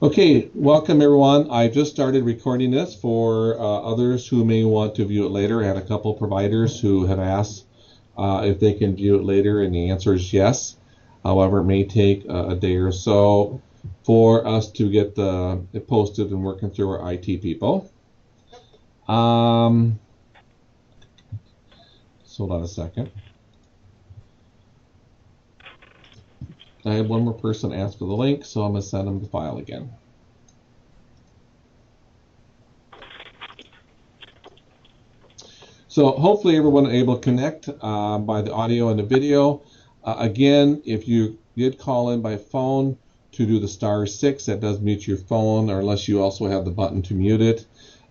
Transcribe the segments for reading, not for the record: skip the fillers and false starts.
Okay, welcome everyone. I just started recording this for others who may want to view it later. I had a couple providers who have asked if they can view it later, and the answer is yes. However, it may take a day or so for us to get it posted and working through our IT people. So hold on a second. I had one more person ask for the link, so I'm going to send them the file again. So hopefully everyone able to connect by the audio and the video. Again, if you did call in by phone to do the *6, that does mute your phone, or unless you also have the button to mute it.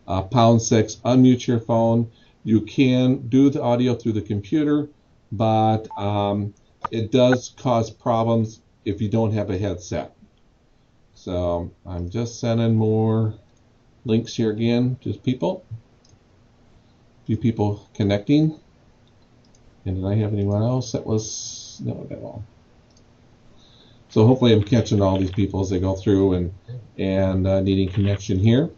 #6, unmute your phone. You can do the audio through the computer, but it does cause problems if you don't have a headset. So I'm just sending more links here again to people. A few people connecting. And did I have anyone else that was, no, that all. So hopefully I'm catching all these people as they go through and needing connection here.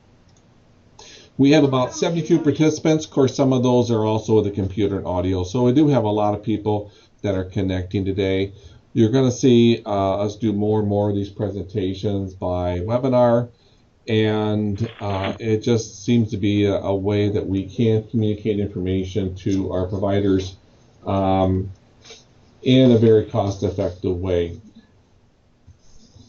We have about 72 participants. Of course, some of those are also the computer and audio. So we do have a lot of people that are connecting today. You're going to see us do more and more of these presentations by webinar, and it just seems to be a way that we can communicate information to our providers in a very cost-effective way.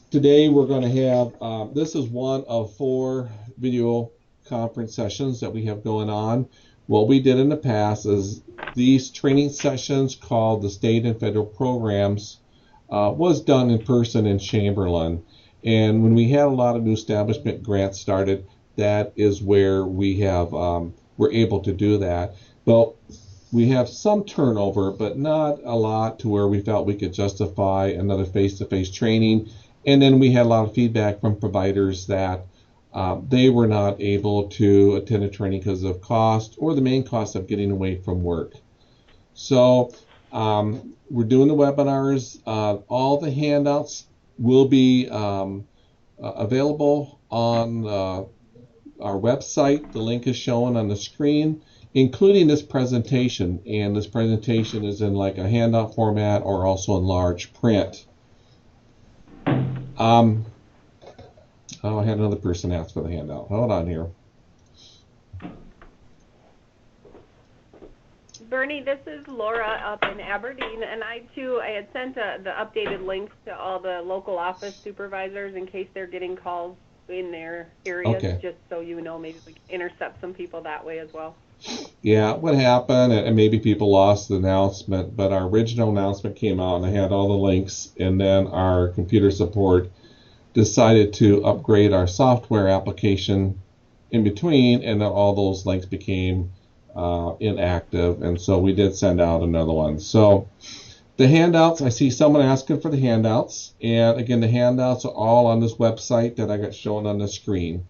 Today we're going to have, this is one of 4 video conference sessions that we have going on. What we did in the past is these training sessions called the state and federal programs was done in person in Chamberlain. And when we had a lot of new establishment grants started, that is where we have we're able to do that. Well, we have some turnover, but not a lot to where we felt we could justify another face-to-face training. And then we had a lot of feedback from providers that they were not able to attend a training because of cost or the main cost of getting away from work. So we're doing the webinars. All the handouts will be available on our website. The link is shown on the screen, including this presentation. And this presentation is in like a handout format or also in large print. Oh, I had another person ask for the handout. Hold on here. Bernie, this is Laura up in Aberdeen, and I had sent the updated links to all the local office supervisors in case they're getting calls in their areas, okay. Just so you know, maybe we can intercept some people that way as well. Yeah, what happened, and maybe people lost the announcement, but our original announcement came out and I had all the links, and then our computer support decided to upgrade our software application in between, and then all those links became inactive, and so we did send out another one. So the handouts, I see someone asking for the handouts, and again, the handouts are all on this website that I got shown on the screen,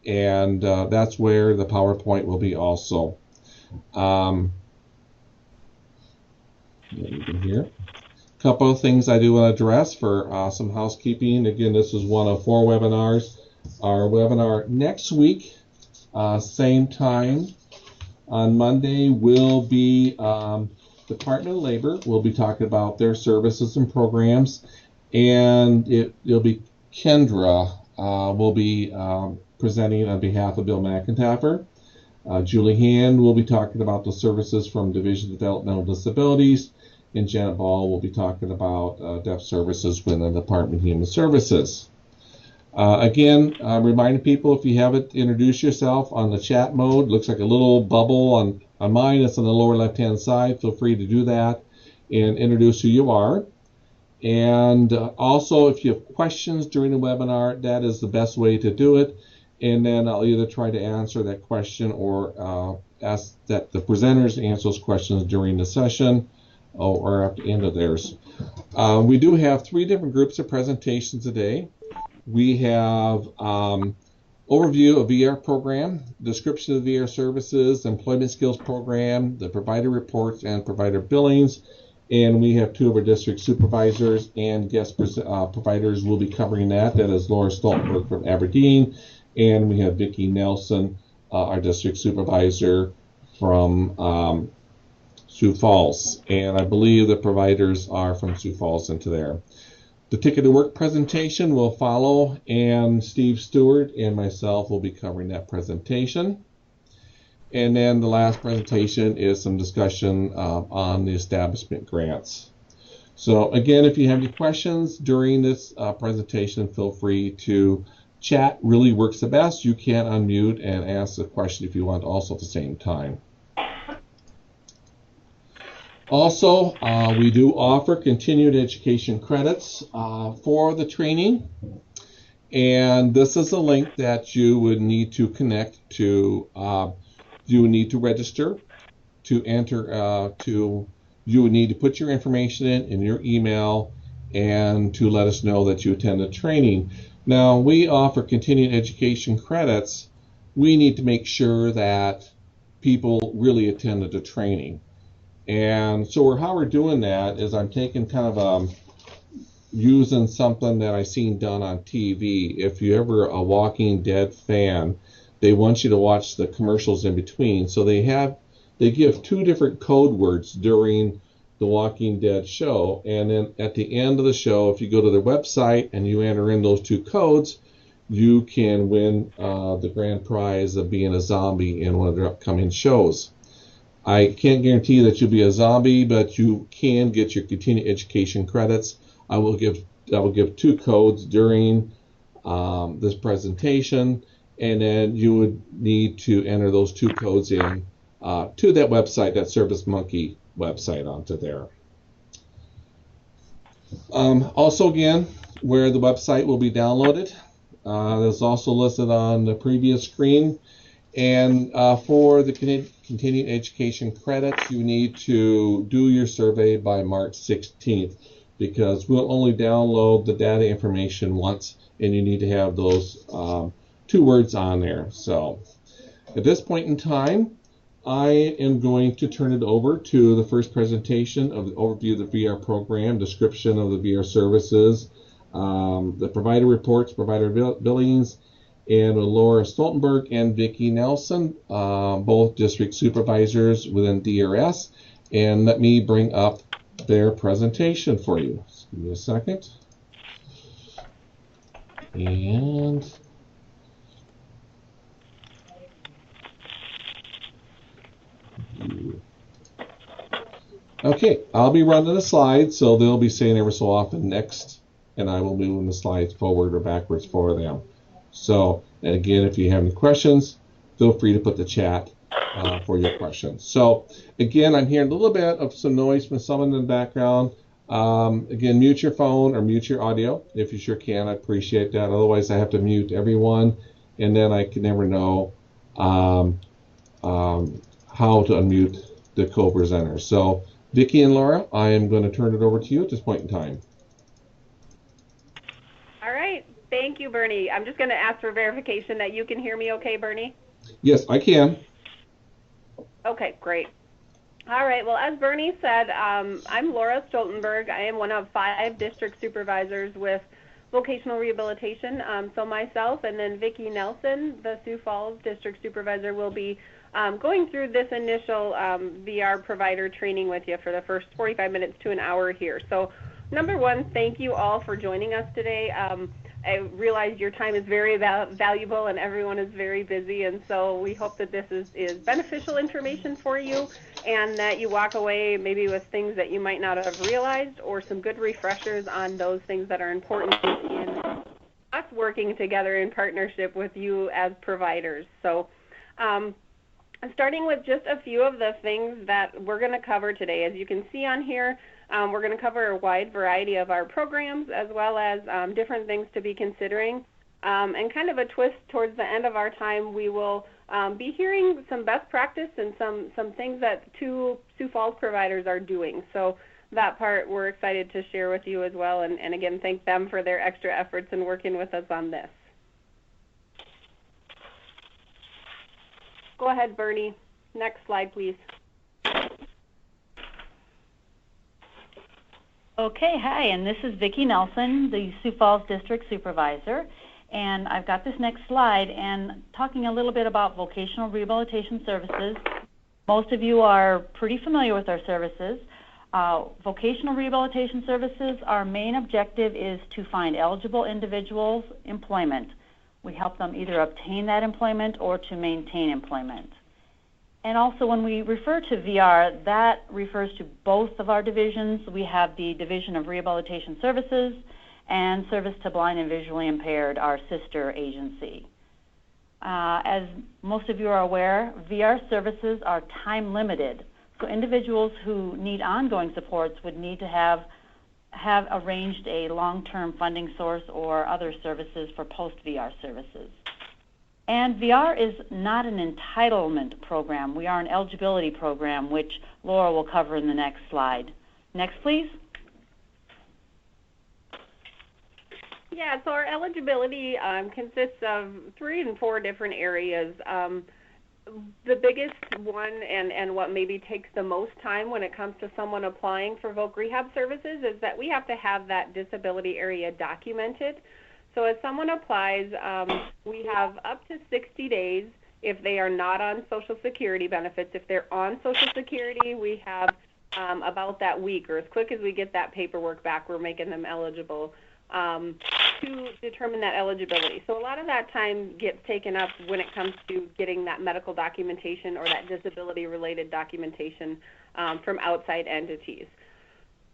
and that's where the PowerPoint will be also. Here. Couple of things I do want to address for some housekeeping. Again, this is one of 4 webinars. Our webinar next week, same time on Monday, will be Department of Labor. We'll be talking about their services and programs, and it'll be Kendra will be presenting on behalf of Bill McIntyre. Julie Hand will be talking about the services from Division of Developmental Disabilities, and Janet Ball will be talking about deaf services within the Department of Human Services. Again, reminding people, if you haven't introduced yourself on the chat mode, looks like a little bubble on mine. It's on the lower left-hand side. Feel free to do that and introduce who you are. And also, if you have questions during the webinar, that is the best way to do it. And then I'll either try to answer that question or ask that the presenters answer those questions during the session or at the end of theirs. We do have 3 different groups of presentations today. We have overview of VR program, description of VR services, employment skills program, the provider reports and provider billings, And we have two of our district supervisors and guest providers will be covering that. That is Laura Stoltenberg from Aberdeen, and we have Vicki Nelson, our district supervisor from Sioux Falls. And I believe the providers are from Sioux Falls into there. The Ticket to Work presentation will follow, and Steve Stewart and myself will be covering that presentation. And then the last presentation is some discussion on the establishment grants. So again, if you have any questions during this presentation, feel free to chat. Really works the best. You can unmute and ask a question if you want also at the same time. Also, we do offer continued education credits for the training. And this is a link that you would need to connect to. You would need to register to enter you would need to put your information in your email and to let us know that you attended training. Now, we offer continuing education credits. We need to make sure that people really attended the training. And so how we're doing that is I'm taking kind of using something that I've seen done on TV. If you're ever a Walking Dead fan, they want you to watch the commercials in between. So they give two different code words during the Walking Dead show. And then at the end of the show, if you go to their website and you enter in those two codes, you can win the grand prize of being a zombie in one of their upcoming shows. I can't guarantee that you'll be a zombie, but you can get your continuing education credits. I will give two codes during this presentation, and then you would need to enter those two codes in to that website, that ServiceMonkey website, onto there. Also, again, where the website will be downloaded, that's also listed on the previous screen. And for the continuing education credits, you need to do your survey by March 16th, because we'll only download the data information once, and you need to have those two words on there. So at this point in time, I am going to turn it over to the first presentation of the overview of the VR program, description of the VR services, the provider reports, provider billings, and Laura Stoltenberg and Vicki Nelson, both district supervisors within DRS. And let me bring up their presentation for you. Just give me a second. And okay, I'll be running the slides, so they'll be saying every so often next, and I will be moving the slides forward or backwards for them. So, and again, if you have any questions, feel free to put the chat for your questions. So, again, I'm hearing a little bit of some noise from someone in the background. Again, mute your phone or mute your audio if you sure can. I appreciate that. Otherwise, I have to mute everyone, and then I can never know how to unmute the co-presenters. So, Vicki and Laura, I am going to turn it over to you at this point in time. All right. Thank you, Bernie. I'm just going to ask for verification that you can hear me okay, Bernie? Yes, I can. Okay, great. All right. Well, as Bernie said, I'm Laura Stoltenberg. I am one of 5 district supervisors with Vocational Rehabilitation. So myself and then Vicki Nelson, the Sioux Falls district supervisor, will be going through this initial VR provider training with you for the first 45 minutes to an hour here. So number one, thank you all for joining us today. I realize your time is very valuable and everyone is very busy, and so we hope that this is beneficial information for you and that you walk away maybe with things that you might not have realized or some good refreshers on those things that are important in us working together in partnership with you as providers. So starting with just a few of the things that we're going to cover today. As you can see on here, we're going to cover a wide variety of our programs as well as different things to be considering. And kind of a twist towards the end of our time, we will be hearing some best practice and some things that 2 Sioux Falls providers are doing. So that part we're excited to share with you as well. And again, thank them for their extra efforts in working with us on this. Go ahead, Bernie. Next slide, please. Okay, hi, and this is Vicki Nelson, the Sioux Falls District Supervisor, and I've got this next slide and talking a little bit about vocational rehabilitation services. Most of you are pretty familiar with our services. Vocational rehabilitation services, our main objective is to find eligible individuals employment. We help them either obtain that employment or to maintain employment. And also when we refer to VR, that refers to both of our divisions. We have the Division of Rehabilitation Services and Service to Blind and Visually Impaired, our sister agency. As most of you are aware, VR services are time limited. So individuals who need ongoing supports would need to have arranged a long-term funding source or other services for post-VR services. And VR is not an entitlement program. We are an eligibility program, which Laura will cover in the next slide. Next, please. Yeah, so our eligibility consists of 3 and 4 different areas. The biggest one and what maybe takes the most time when it comes to someone applying for voc rehab services is that we have to have that disability area documented. So as someone applies, we have up to 60 days if they are not on Social Security benefits. If they're on Social Security, we have about that week, or as quick as we get that paperwork back, we're making them eligible to determine that eligibility. So a lot of that time gets taken up when it comes to getting that medical documentation or that disability-related documentation from outside entities.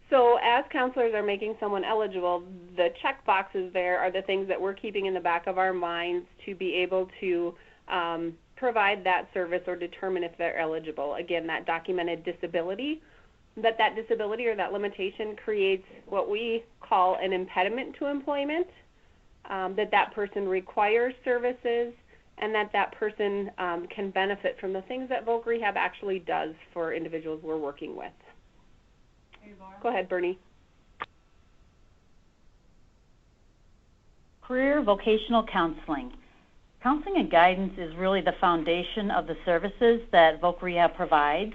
So as counselors are making someone eligible, the check boxes there are the things that we're keeping in the back of our minds to be able to provide that service or determine if they're eligible. Again, that documented disability, that disability or that limitation creates what we call an impediment to employment, that person requires services, and that person can benefit from the things that voc rehab actually does for individuals we're working with. Go ahead, Bernie. Career vocational counseling. Counseling and guidance is really the foundation of the services that voc rehab provides.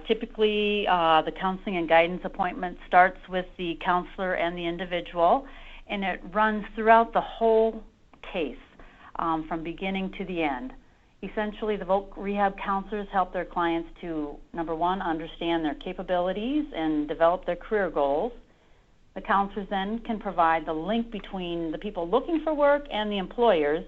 Typically, the counseling and guidance appointment starts with the counselor and the individual, and it runs throughout the whole case from beginning to the end. Essentially, the voc rehab counselors help their clients to, number one, understand their capabilities and develop their career goals. The counselors then can provide the link between the people looking for work and the employers.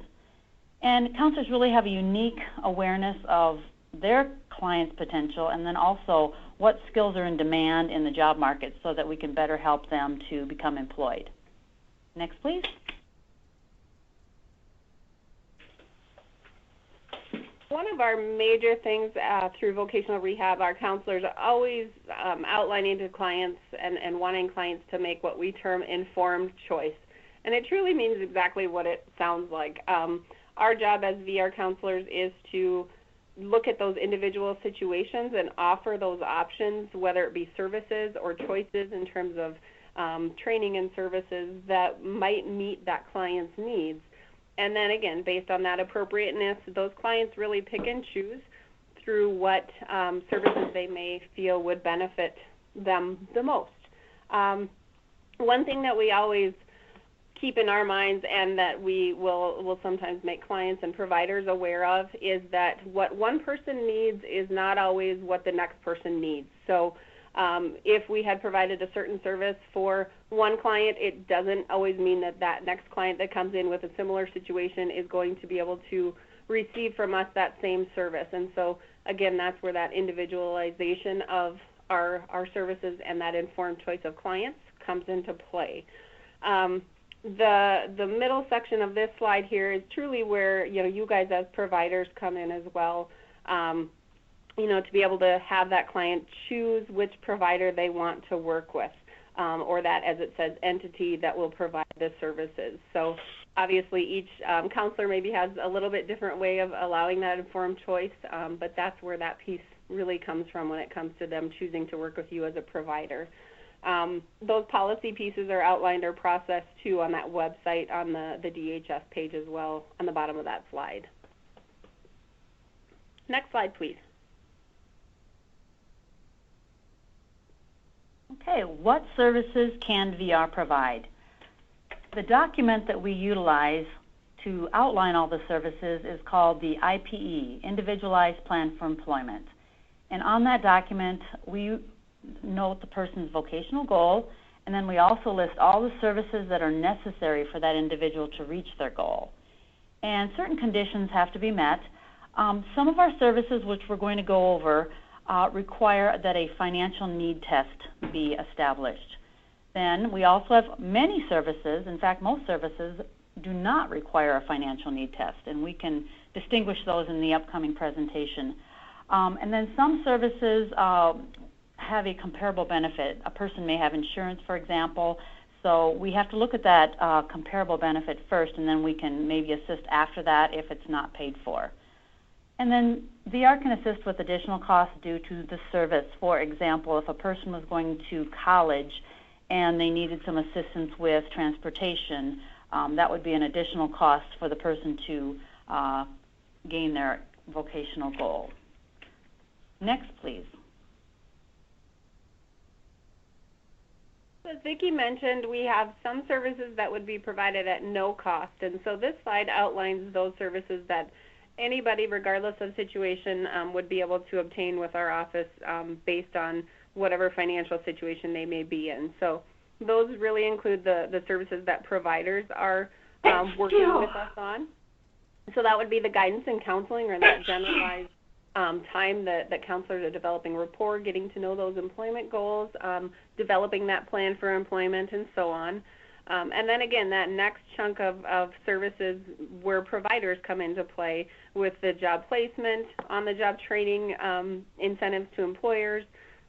And counselors really have a unique awareness of their client's potential and then also what skills are in demand in the job market so that we can better help them to become employed. Next, please. One of our major things through vocational rehab, our counselors are always outlining to clients and wanting clients to make what we term informed choice. And it truly means exactly what it sounds like. Our job as VR counselors is to look at those individual situations and offer those options, whether it be services or choices in terms of training and services that might meet that client's needs. And then again, based on that appropriateness, those clients really pick and choose through what services they may feel would benefit them the most. One thing that we always keep in our minds and that we will sometimes make clients and providers aware of is that what one person needs is not always what the next person needs. So if we had provided a certain service for one client, it doesn't always mean that that next client that comes in with a similar situation is going to be able to receive from us that same service. And so, again, that's where that individualization of our services and that informed choice of clients comes into play. The middle section of this slide here is truly where you guys as providers come in as well. To be able to have that client choose which provider they want to work with, or that, as it says, entity that will provide the services. So obviously each counselor maybe has a little bit different way of allowing that informed choice, but that's where that piece really comes from when it comes to them choosing to work with you as a provider. Those policy pieces are outlined or processed too on that website on the DHS page as well on the bottom of that slide. Next slide, please. Okay, what services can VR provide? The document that we utilize to outline all the services is called the IPE, Individualized Plan for Employment. And on that document, we note the person's vocational goal, and then we also list all the services that are necessary for that individual to reach their goal. And certain conditions have to be met. Some of our services, which we're going to go over, require that a financial need test be established. Then we also have many services, in fact most services, do not require a financial need test, and we can distinguish those in the upcoming presentation. And then some services have a comparable benefit. A person may have insurance, for example, so we have to look at that comparable benefit first, and then we can maybe assist after that if it's not paid for. And then VR can assist with additional costs due to the service. For example, if a person was going to college and they needed some assistance with transportation, that would be an additional cost for the person to gain their vocational goal. Next, please. As Vicki mentioned, we have some services that would be provided at no cost, and so this slide outlines those services that anybody, regardless of situation, would be able to obtain with our office based on whatever financial situation they may be in. So those really include the services that providers are working with us on. So that would be the guidance and counseling, or that generalized time that counselors are developing rapport, getting to know those employment goals, developing that plan for employment, and so on. And then again, that next chunk of services where providers come into play with the job placement, on-the-job training, incentives to employers,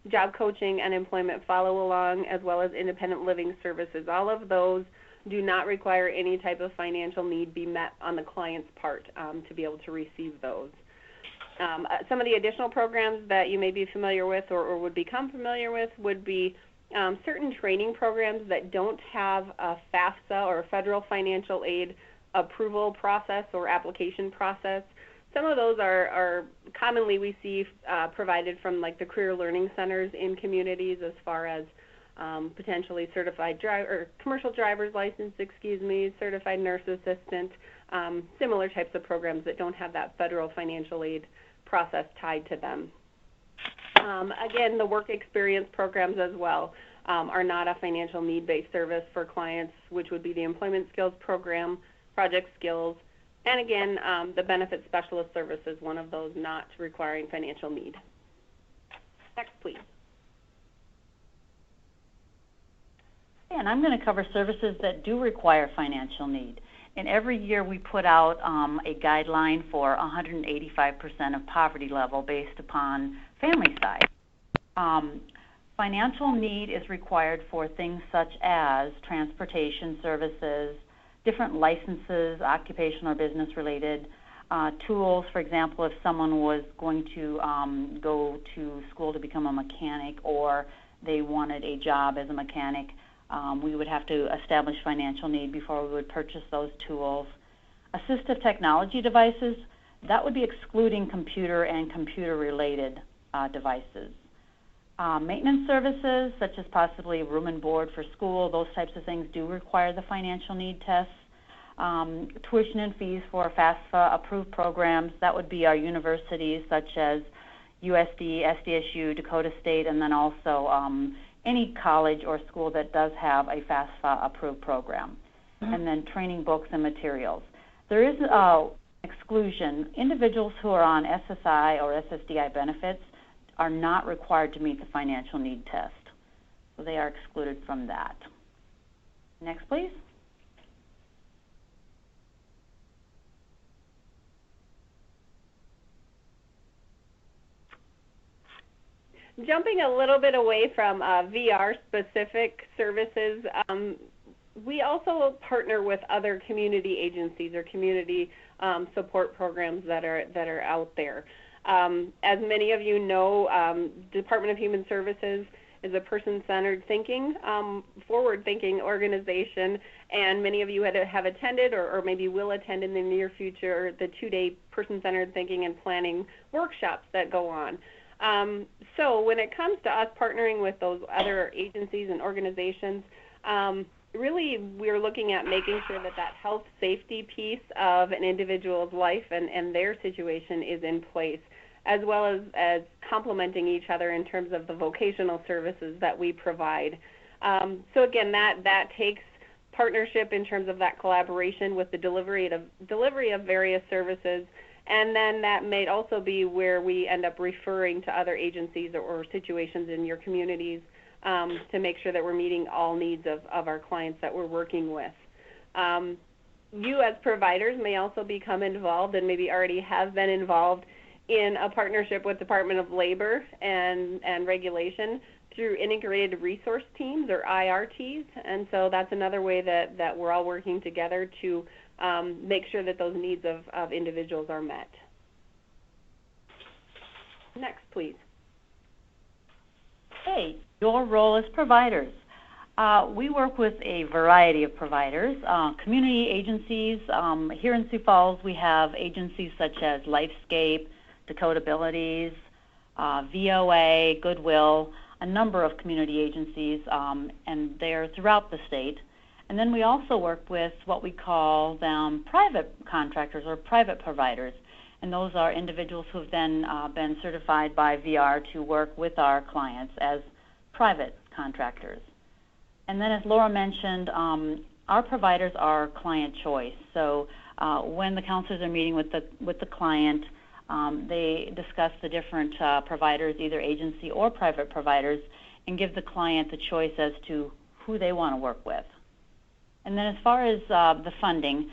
job coaching, and employment follow-along, as well as independent living services. All of those do not require any type of financial need be met on the client's part to be able to receive those. Some of the additional programs that you may be familiar with or would become familiar with would be certain training programs that don't have a FAFSA or a federal financial aid approval process or application process. Some of those are commonly we see provided from like the career learning centers in communities, as far as potentially certified driver, or commercial driver's license, certified nurse assistant, similar types of programs that don't have that federal financial aid process tied to them. Again, the work experience programs as well are not a financial need-based service for clients, which would be the employment skills program, project skills, and again, the benefit specialist service is one of those not requiring financial need. Next, please. And I'm going to cover services that do require financial need. And every year we put out a guideline for 185% of poverty level based upon family size. Financial need is required for things such as transportation services, different licenses, occupational or business related, tools. For example, if someone was going to go to school to become a mechanic, or they wanted a job as a mechanic, we would have to establish financial need before we would purchase those tools. Assistive technology devices, that would be excluding computer and computer-related devices. Maintenance services, such as possibly room and board for school, those types of things do require the financial need tests. Tuition and fees for FAFSA-approved programs, that would be our universities such as USD, SDSU, Dakota State, and then also any college or school that does have a FAFSA-approved program. And then training books and materials. There is exclusion. Individuals who are on SSI or SSDI benefits are not required to meet the financial need test. So they are excluded from that. Next, please. Jumping a little bit away from VR-specific services, we also partner with other community agencies or community support programs that are out there. As many of you know, Department of Human Services is a person-centered thinking, forward-thinking organization, and many of you have attended or maybe will attend in the near future the two-day person-centered thinking and planning workshops that go on. So when it comes to us partnering with those other agencies and organizations, really we're looking at making sure that that health safety piece of an individual's life and their situation is in place, as well as complementing each other in terms of the vocational services that we provide. So again, that takes partnership in terms of that collaboration with the delivery of various services, and then that may also be where we end up referring to other agencies or situations in your communities to make sure that we're meeting all needs of our clients that we're working with. You as providers may also become involved, and maybe already have been involved, in a partnership with Department of Labor and Regulation through integrated resource teams, or IRTs, and so that's another way that we're all working together to make sure that those needs of individuals are met. Next, please. Okay, your role as providers. We work with a variety of providers, community agencies. Here in Sioux Falls, we have agencies such as Lifescape, Dakota Abilities, VOA, Goodwill, a number of community agencies, and they're throughout the state. And then we also work with what we call them private contractors or private providers. And those are individuals who have then been certified by VR to work with our clients as private contractors. And then, as Laura mentioned, our providers are client choice. So when the counselors are meeting with the client, they discuss the different providers, either agency or private providers, and give the client the choice as to who they want to work with. And then as far as the funding,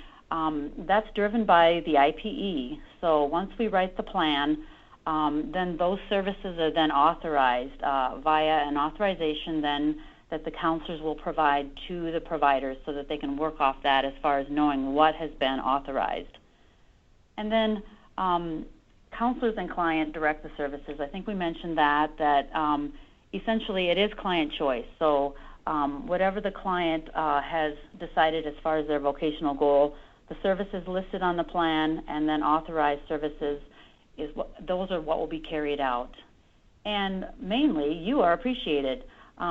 that's driven by the IPE. So once we write the plan, then those services are then authorized via an authorization then that the counselors will provide to the providers so that they can work off that as far as knowing what has been authorized. And then counselors and client direct the services. I think we mentioned that essentially it is client choice. So whatever the client has decided as far as their vocational goal, the services listed on the plan and then authorized services, those are what will be carried out. And mainly, you are appreciated.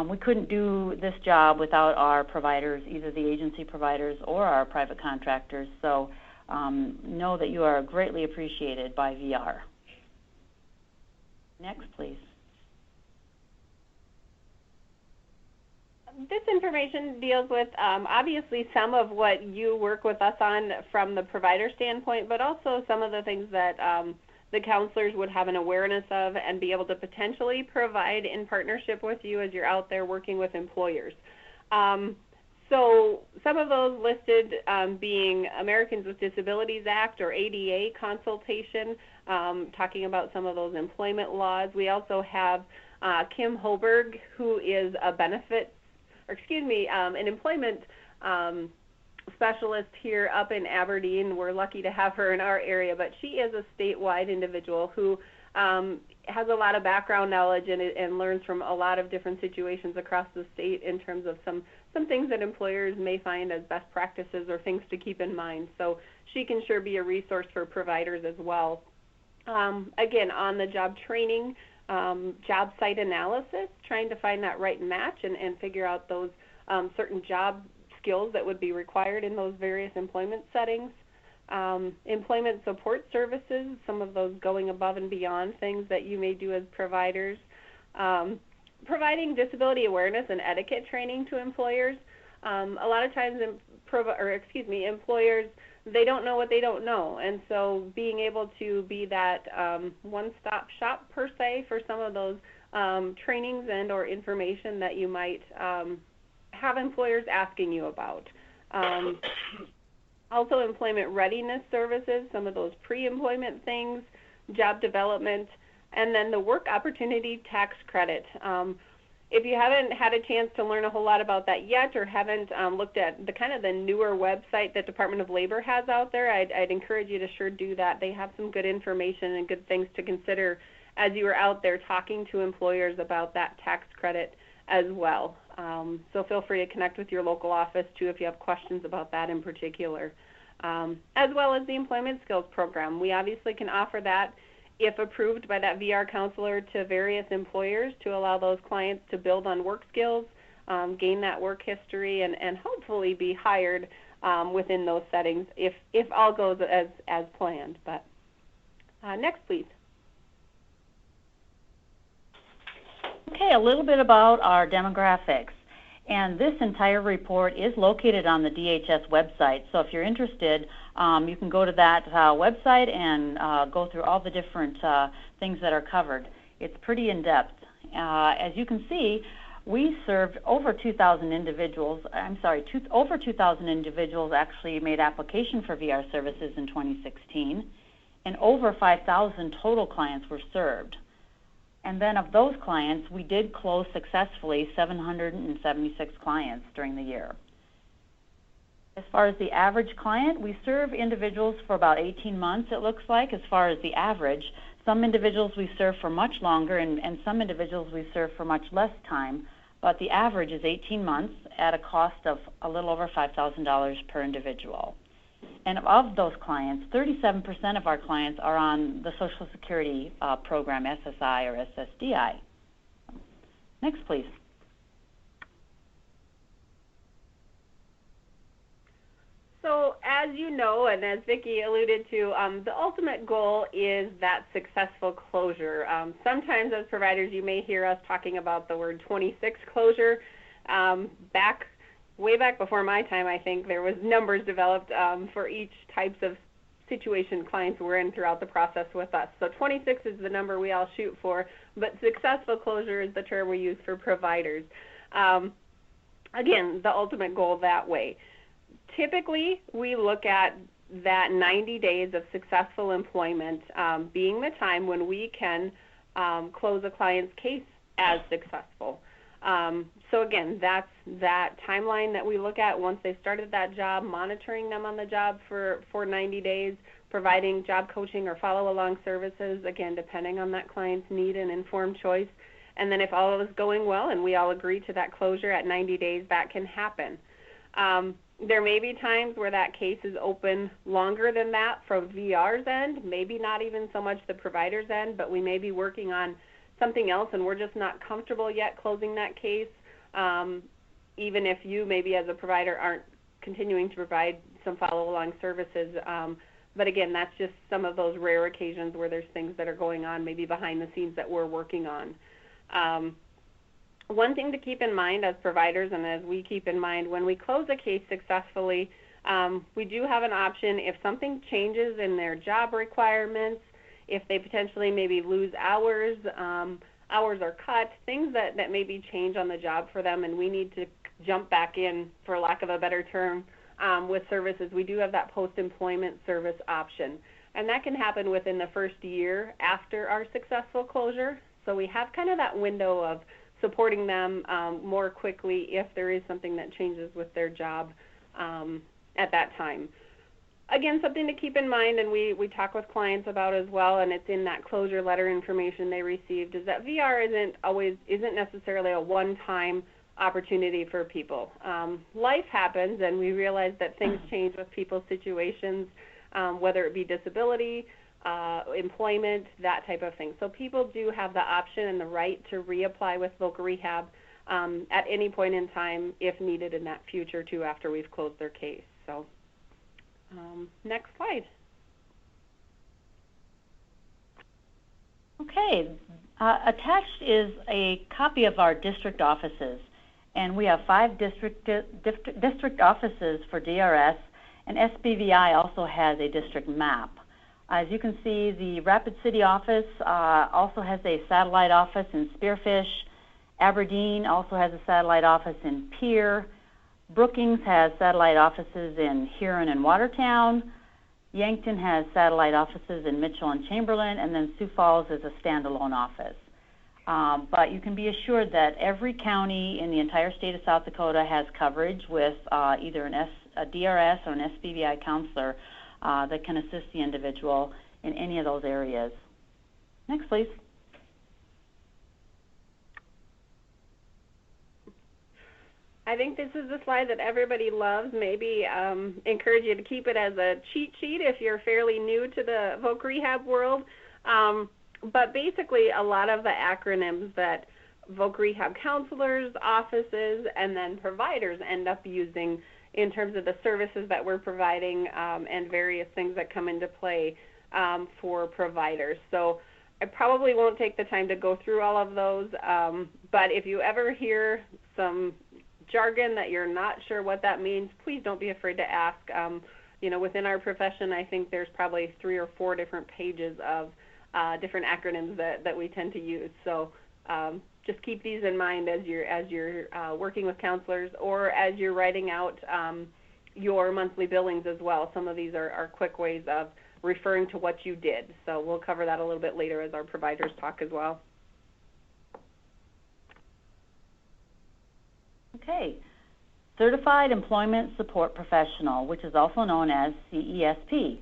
We couldn't do this job without our providers, either the agency providers or our private contractors. So know that you are greatly appreciated by VR. Next, please. This information deals with obviously some of what you work with us on from the provider standpoint, but also some of the things that the counselors would have an awareness of and be able to potentially provide in partnership with you as you're out there working with employers. So some of those listed being Americans with Disabilities Act or ADA consultation, talking about some of those employment laws. We also have Kim Hoberg, who is a an employment specialist here up in Aberdeen. We're lucky to have her in our area, but she is a statewide individual who has a lot of background knowledge and learns from a lot of different situations across the state in terms of some things that employers may find as best practices or things to keep in mind. So she can sure be a resource for providers as well. Again, on the job training, job site analysis, trying to find that right match and figure out those certain job skills that would be required in those various employment settings. Employment support services, some of those going above and beyond things that you may do as providers. Providing disability awareness and etiquette training to employers. A lot of times, employers, they don't know what they don't know, and so being able to be that one-stop shop per se for some of those trainings and or information that you might have employers asking you about. Also, employment readiness services, some of those pre-employment things, job development, and then the work opportunity tax credit. If you haven't had a chance to learn a whole lot about that yet, or haven't looked at the newer website that Department of Labor has out there, I'd encourage you to sure do that. They have some good information and good things to consider as you are out there talking to employers about that tax credit as well. So feel free to connect with your local office too if you have questions about that in particular. As well as the Employment Skills Program. We obviously can offer that if approved by that VR counselor, to various employers to allow those clients to build on work skills, gain that work history, and hopefully be hired within those settings if all goes as planned. But next, please. Okay, a little bit about our demographics. And this entire report is located on the DHS website. So if you're interested, you can go to that website and go through all the different things that are covered. It's pretty in-depth. As you can see, we served over 2,000 individuals. Over 2,000 individuals actually made application for VR services in 2016, and over 5,000 total clients were served. And then of those clients, we did close successfully 776 clients during the year. As far as the average client, we serve individuals for about 18 months, it looks like, as far as the average. Some individuals we serve for much longer, and some individuals we serve for much less time, but the average is 18 months at a cost of a little over $5,000 per individual. And of those clients, 37% of our clients are on the Social Security program, SSI or SSDI. Next, please. So as you know, and as Vicki alluded to, the ultimate goal is that successful closure. Sometimes as providers, you may hear us talking about the word 26 closure. Way back before my time, I think, there was numbers developed for each types of situation clients were in throughout the process with us. So 26 is the number we all shoot for, but successful closure is the term we use for providers. Again, the ultimate goal that way. Typically, we look at that 90 days of successful employment being the time when we can close a client's case as successful. So again, that's that timeline that we look at once they started that job, monitoring them on the job for 90 days, providing job coaching or follow-along services, again, depending on that client's need and informed choice. And then if all is going well and we all agree to that closure at 90 days, that can happen. There may be times where that case is open longer than that from VR's end, maybe not even so much the provider's end, but we may be working on something else and we're just not comfortable yet closing that case, even if you maybe as a provider aren't continuing to provide some follow-along services. But again, that's just some of those rare occasions where there's things that are going on maybe behind the scenes that we're working on. One thing to keep in mind as providers, and as we keep in mind, when we close a case successfully, we do have an option if something changes in their job requirements, if they potentially maybe lose hours, hours are cut, things that maybe change on the job for them, and we need to jump back in, for lack of a better term, with services. We do have that post-employment service option, and that can happen within the first year after our successful closure. So we have kind of that window of supporting them more quickly if there is something that changes with their job at that time. Again, something to keep in mind, and we talk with clients about as well, and it's in that closure letter information they received, is that VR isn't necessarily a one-time opportunity for people. Life happens, and we realize that things change with people's situations, whether it be disability, employment, that type of thing. So people do have the option and the right to reapply with Voc Rehab at any point in time if needed in that future too after we've closed their case. So next slide. Okay, attached is a copy of our district offices, and we have 5 district offices for DRS, and SBVI also has a district map. As you can see, the Rapid City office also has a satellite office in Spearfish. Aberdeen also has a satellite office in Pierre. Brookings has satellite offices in Huron and Watertown. Yankton has satellite offices in Mitchell and Chamberlain, and then Sioux Falls is a standalone office. But you can be assured that every county in the entire state of South Dakota has coverage with either a DRS or an SBVI counselor that can assist the individual in any of those areas. Next, please. I think this is the slide that everybody loves. Maybe encourage you to keep it as a cheat sheet if you're fairly new to the Voc Rehab world. But basically, a lot of the acronyms that Voc Rehab counselors, offices, and then providers end up using in terms of the services that we're providing and various things that come into play for providers. So I probably won't take the time to go through all of those, but if you ever hear some jargon that you're not sure what that means, please don't be afraid to ask. Within our profession, I think there's probably 3 or 4 different pages of different acronyms that we tend to use. So just keep these in mind as you're working with counselors or as you're writing out your monthly billings as well. Some of these are quick ways of referring to what you did. So we'll cover that a little bit later as our providers talk as well. Okay. Certified Employment Support Professional, which is also known as CESP.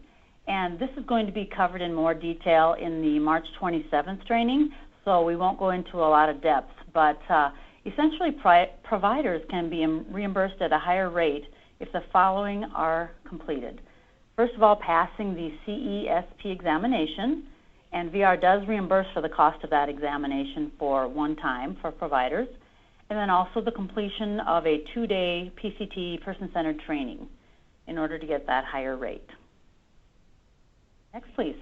And this is going to be covered in more detail in the March 27th training, so we won't go into a lot of depth. But essentially, providers can be reimbursed at a higher rate if the following are completed. First of all, passing the CESP examination, and VR does reimburse for the cost of that examination for one time for providers, and then also the completion of a 2-day PCT, person-centered training, in order to get that higher rate. Next, please.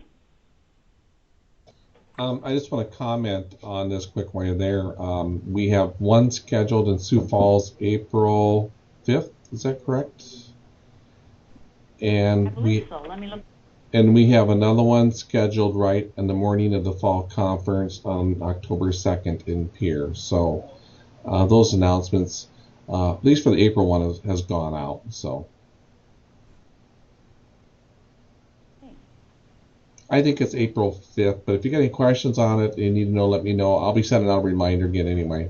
I just want to comment on this quick while you're there. We have one scheduled in Sioux Falls, April 5th. Is that correct? And I believe so. Let me look. And we have another one scheduled right in the morning of the fall conference on October 2nd in Pierre. So those announcements, at least for the April one, has gone out. So I think it's April 5th, but if you got any questions on it and you need to know, let me know. I'll be sending out a reminder again anyway.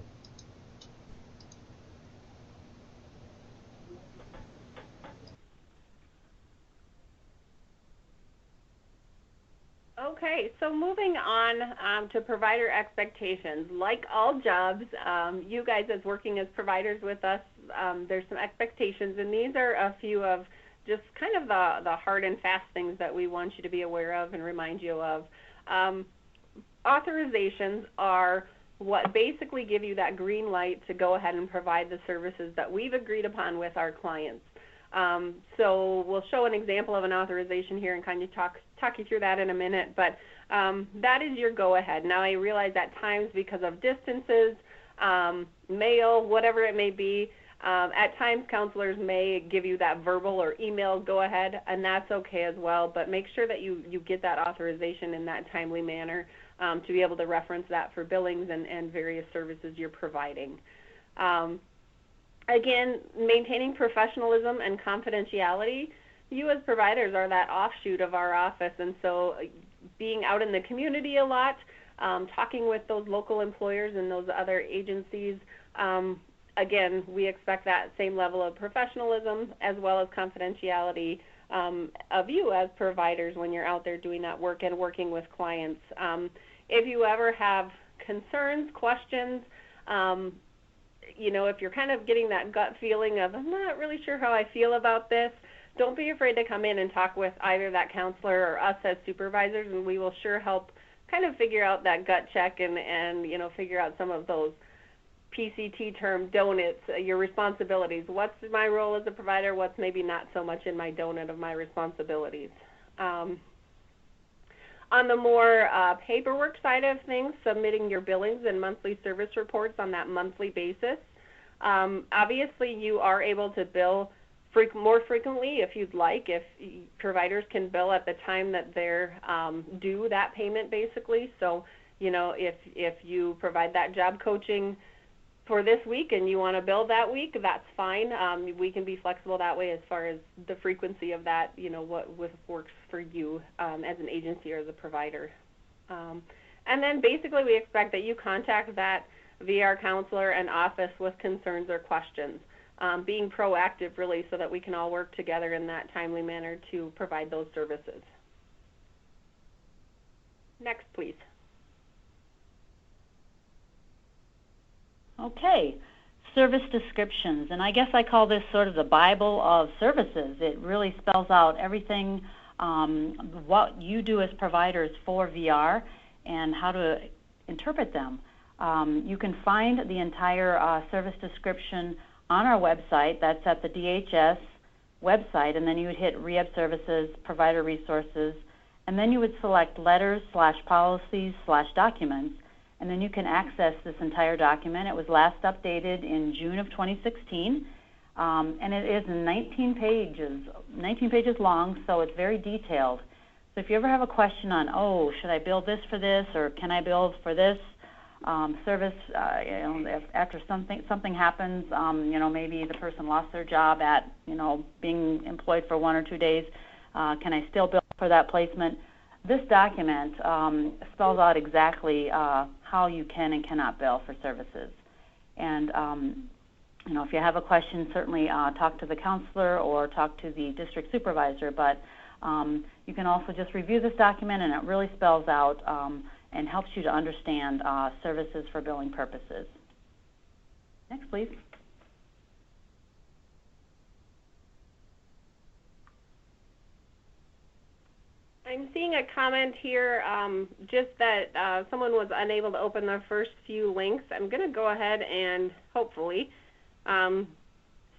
Okay, so moving on to provider expectations. Like all jobs, you guys as working as providers with us, there's some expectations, and these are a few of just kind of the hard and fast things that we want you to be aware of and remind you of. Authorizations are what basically give you that green light to go ahead and provide the services that we've agreed upon with our clients. So we'll show an example of an authorization here and kind of talk you through that in a minute, but that is your go-ahead. Now I realize at times because of distances, mail, whatever it may be, at times counselors may give you that verbal or email go-ahead, and that's okay as well, but make sure that you get that authorization in that timely manner to be able to reference that for billings and various services you're providing. Again, maintaining professionalism and confidentiality. You as providers are that offshoot of our office, and so being out in the community a lot, talking with those local employers and those other agencies, again, we expect that same level of professionalism as well as confidentiality of you as providers when you're out there doing that work and working with clients. If you ever have concerns, questions, if you're kind of getting that gut feeling of, I'm not really sure how I feel about this, don't be afraid to come in and talk with either that counselor or us as supervisors, and we will sure help kind of figure out that gut check and figure out some of those PCT term donuts, your responsibilities. What's my role as a provider? What's maybe not so much in my donut of my responsibilities? On the more paperwork side of things, submitting your billings and monthly service reports on that monthly basis. Obviously, you are able to bill more frequently if you'd like. If providers can bill at the time that they're due that payment, basically. So, if you provide that job coaching for this week and you want to bill that week, that's fine. We can be flexible that way as far as the frequency of that, what works for you as an agency or as a provider. And then basically we expect that you contact that VR counselor and office with concerns or questions, being proactive really so that we can all work together in that timely manner to provide those services. Next, please. Okay, service descriptions, and I guess I call this sort of the Bible of services. It really spells out everything what you do as providers for VR and how to interpret them. You can find the entire service description on our website. That's at the DHS website, and then you would hit Rehab Services, Provider Resources, and then you would select Letters/Policies/Documents, and then you can access this entire document. It was last updated in June of 2016, and it is 19 pages long, so it's very detailed. So if you ever have a question on, oh, should I bill this for this, or can I bill for this service, if after something happens, maybe the person lost their job at, being employed for 1 or 2 days, can I still bill for that placement? This document spells out exactly how you can and cannot bill for services. And, if you have a question, certainly talk to the counselor or talk to the district supervisor, but you can also just review this document, and it really spells out and helps you to understand services for billing purposes. Next, please. I'm seeing a comment here, just that someone was unable to open the first few links. I'm going to go ahead and hopefully send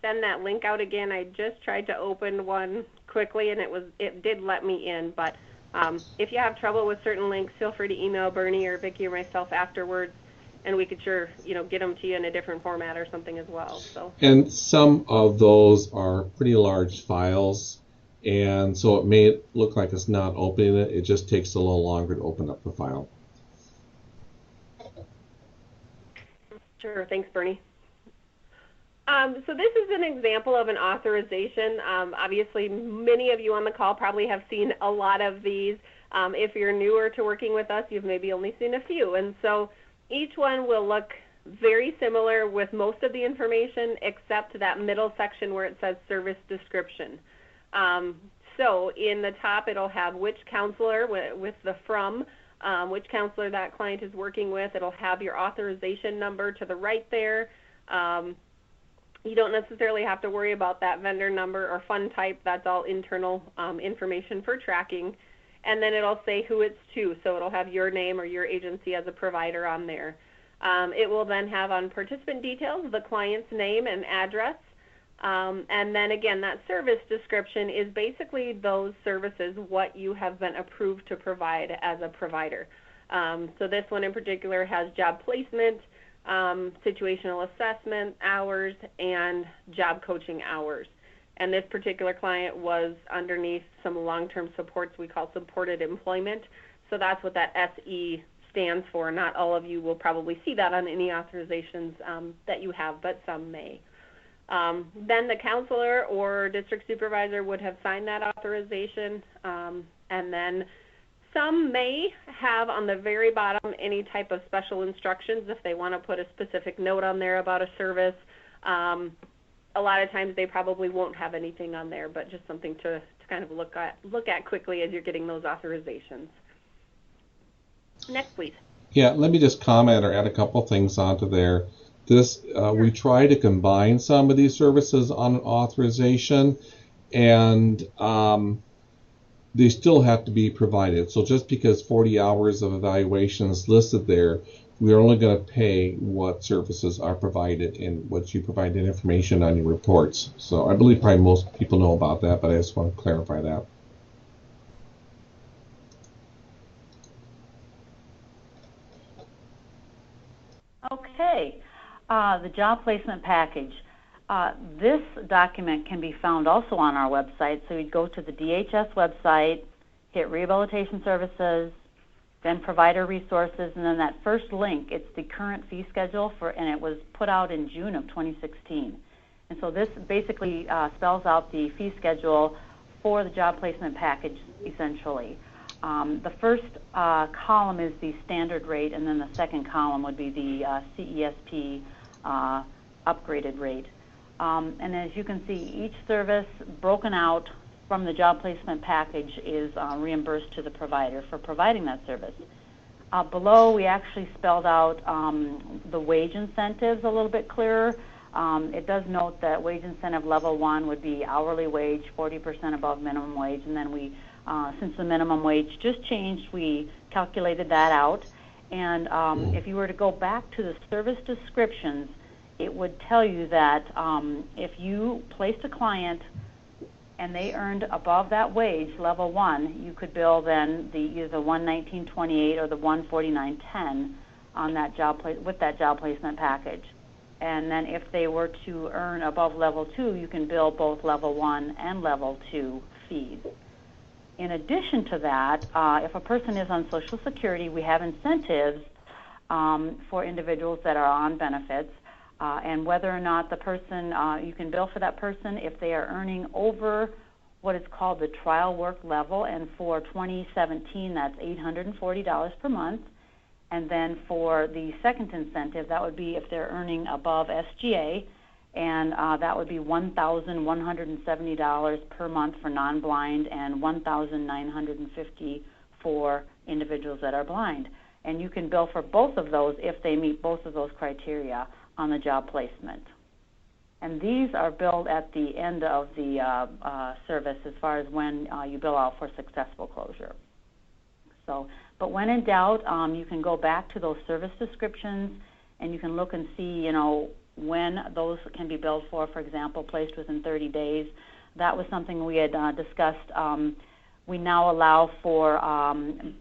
that link out again. I just tried to open one quickly, and it did let me in. But if you have trouble with certain links, feel free to email Bernie or Vicki or myself afterwards, and we could sure get them to you in a different format or something as well. So. And some of those are pretty large files. And so it may look like it's not opening it. It just takes a little longer to open up the file. Sure. Thanks, Bernie. So this is an example of an authorization. Obviously, many of you on the call probably have seen a lot of these. If you're newer to working with us, you've maybe only seen a few. And so each one will look very similar with most of the information except that middle section where it says service description. So in the top, it'll have which counselor with the from, which counselor that client is working with. It'll have your authorization number to the right there. You don't necessarily have to worry about that vendor number or fund type. That's all internal information for tracking. And then it'll say who it's to. So it'll have your name or your agency as a provider on there. It will then have on participant details the client's name and address. And then again, that service description is basically those services, what you have been approved to provide as a provider. So this one in particular has job placement, situational assessment hours, and job coaching hours. And this particular client was underneath some long-term supports we call supported employment. So that's what that SE stands for. Not all of you will probably see that on any authorizations that you have, but some may. Then the counselor or district supervisor would have signed that authorization, and then some may have on the very bottom any type of special instructions if they want to put a specific note on there about a service. A lot of times they probably won't have anything on there, but just something to kind of look at quickly as you're getting those authorizations. Next, please. Yeah, let me just comment or add a couple things onto there. We try to combine some of these services on authorization, and they still have to be provided. So just because 40 hours of evaluation is listed there, we're only going to pay what services are provided and what you provided information on your reports. So I believe probably most people know about that, but I just want to clarify that. Okay. The job placement package. This document can be found also on our website. So you'd go to the DHS website, hit Rehabilitation Services, then Provider Resources, and then that first link, it's the current fee schedule and it was put out in June of 2016. And so this basically spells out the fee schedule for the job placement package, essentially. The first column is the standard rate, and then the second column would be the CESP upgraded rate. And as you can see, each service broken out from the job placement package is reimbursed to the provider for providing that service. Below, we actually spelled out the wage incentives a little bit clearer. It does note that wage incentive level 1 would be hourly wage, 40% above minimum wage, and then we, since the minimum wage just changed, we calculated that out. And if you were to go back to the service descriptions, it would tell you that if you placed a client and they earned above that wage, level 1, you could bill then either the $119.28 or the $149.10 on that with that job placement package. And then if they were to earn above level 2, you can bill both level 1 and level 2 fees. In addition to that, if a person is on Social Security, we have incentives for individuals that are on benefits, and whether or not the person, you can bill for that person if they are earning over what is called the trial work level, and for 2017, that's $840 per month. And then for the second incentive, that would be if they're earning above SGA, and that would be $1,170 per month for non-blind and $1,950 for individuals that are blind. And you can bill for both of those if they meet both of those criteria on the job placement. And these are billed at the end of the service as far as when you bill out for successful closure. So, but when in doubt, you can go back to those service descriptions and you can look and see, when those can be billed for example, placed within 30 days. That was something we had discussed. We now allow for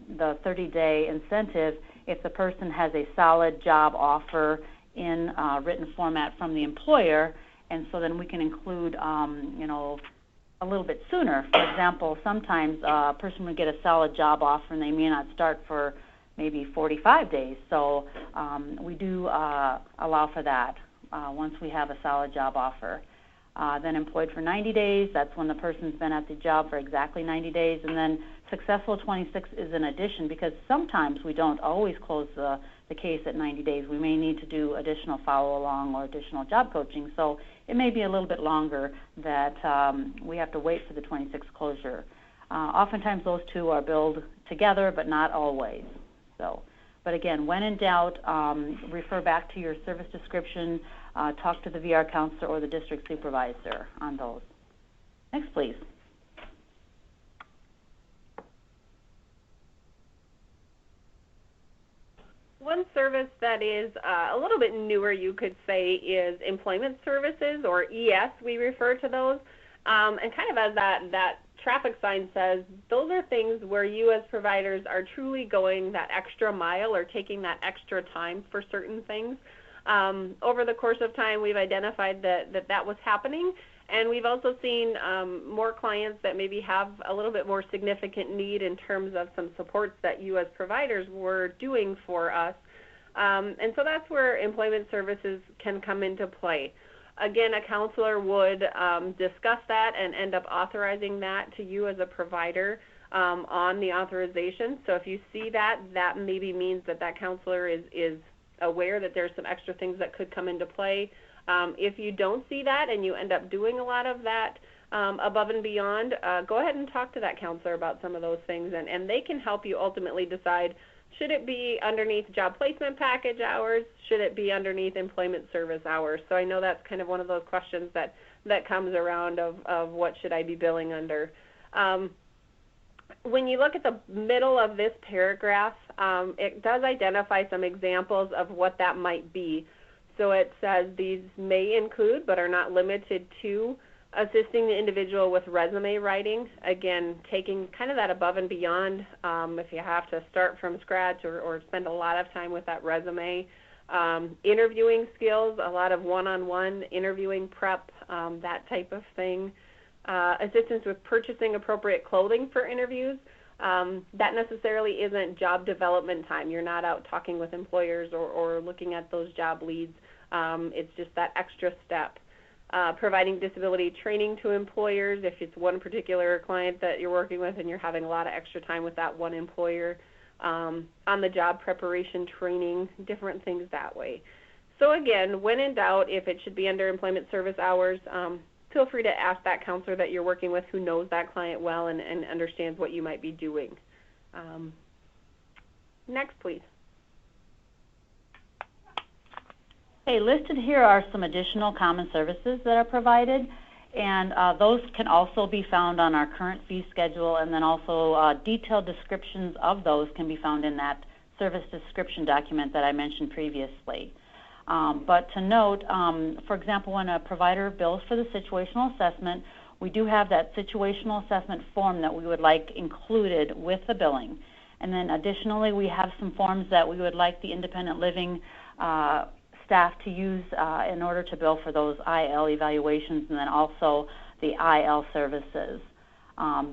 the 30-day incentive if the person has a solid job offer in written format from the employer, and so then we can include, a little bit sooner. For example, sometimes a person would get a solid job offer and they may not start for maybe 45 days. So we do allow for that once we have a solid job offer. Then employed for 90 days, that's when the person's been at the job for exactly 90 days. And then successful 26 is an addition, because sometimes we don't always close the case at 90 days. We may need to do additional follow-along or additional job coaching. So it may be a little bit longer that we have to wait for the 26 closure. Oftentimes those two are billed together, but not always. So, but again, when in doubt, refer back to your service description, talk to the VR counselor or the district supervisor on those. Next, please. One service that is a little bit newer, you could say, is employment services, or ES, we refer to those. And kind of as that traffic sign says, those are things where you as providers are truly going that extra mile or taking that extra time for certain things. Over the course of time, we've identified that was happening, and we've also seen more clients that maybe have a little bit more significant need in terms of some supports that you as providers were doing for us. And so that's where employment services can come into play. Again, a counselor would discuss that and end up authorizing that to you as a provider on the authorization. So if you see that, that maybe means that counselor is aware that there's some extra things that could come into play. If you don't see that and you end up doing a lot of that above and beyond, go ahead and talk to that counselor about some of those things, and they can help you ultimately decide, should it be underneath job placement package hours? Should it be underneath employment service hours? So I know that's kind of one of those questions that comes around of what should I be billing under. When you look at the middle of this paragraph, it does identify some examples of what that might be. So it says these may include, but are not limited to, assisting the individual with resume writing. Again, taking kind of that above and beyond if you have to start from scratch or spend a lot of time with that resume. Interviewing skills, a lot of one-on-one interviewing prep, that type of thing. Assistance with purchasing appropriate clothing for interviews. That necessarily isn't job development time. You're not out talking with employers or looking at those job leads. It's just that extra step. Providing disability training to employers if it's one particular client that you're working with and you're having a lot of extra time with that one employer. On the job preparation training, different things that way. So again, when in doubt, if it should be under employment service hours, feel free to ask that counselor that you're working with who knows that client well and understands what you might be doing. Next, please. Okay, listed here are some additional common services that are provided, and those can also be found on our current fee schedule, and then also detailed descriptions of those can be found in that service description document that I mentioned previously. But to note, for example, when a provider bills for the situational assessment, we do have that situational assessment form that we would like included with the billing. And then additionally, we have some forms that we would like the independent living staff to use in order to bill for those IL evaluations, and then also the IL services.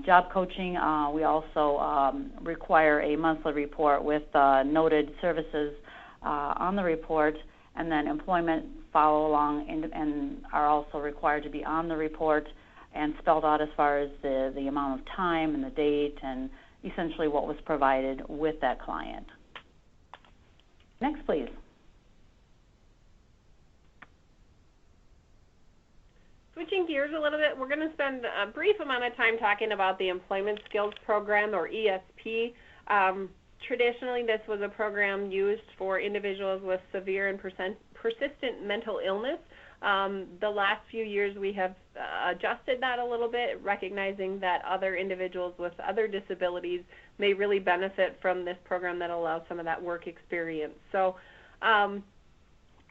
Job coaching, we also require a monthly report with noted services on the report, and then employment follow along and are also required to be on the report and spelled out as far as the amount of time and the date and essentially what was provided with that client. Next, please. Switching gears a little bit, we're going to spend a brief amount of time talking about the Employment Skills Program, or ESP. Traditionally, this was a program used for individuals with severe and persistent mental illness. The last few years, we have adjusted that a little bit, recognizing that other individuals with other disabilities may really benefit from this program that allows some of that work experience. So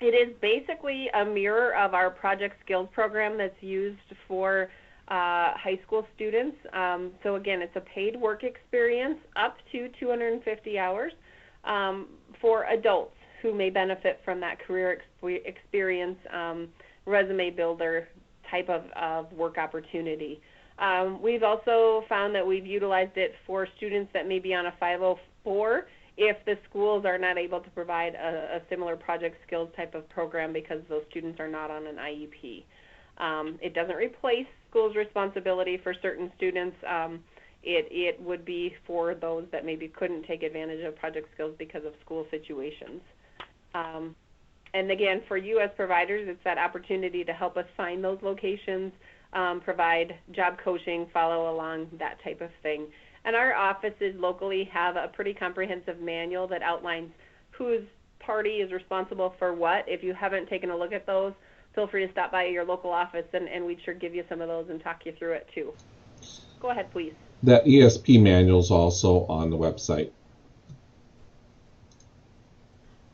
it is basically a mirror of our Project Skills program that's used for high school students. So again, it's a paid work experience up to 250 hours for adults who may benefit from that career experience, resume builder type of work opportunity. We've also found that we've utilized it for students that may be on a 504 if the schools are not able to provide a similar project skills type of program because those students are not on an IEP. It doesn't replace schools' responsibility for certain students. It would be for those that maybe couldn't take advantage of project skills because of school situations. And again, for you as providers, it's that opportunity to help us find those locations, provide job coaching, follow along, that type of thing. And our offices locally have a pretty comprehensive manual that outlines whose party is responsible for what. If you haven't taken a look at those, feel free to stop by your local office, and we'd sure give you some of those and talk you through it too. Go ahead, please. That ESP manual is also on the website.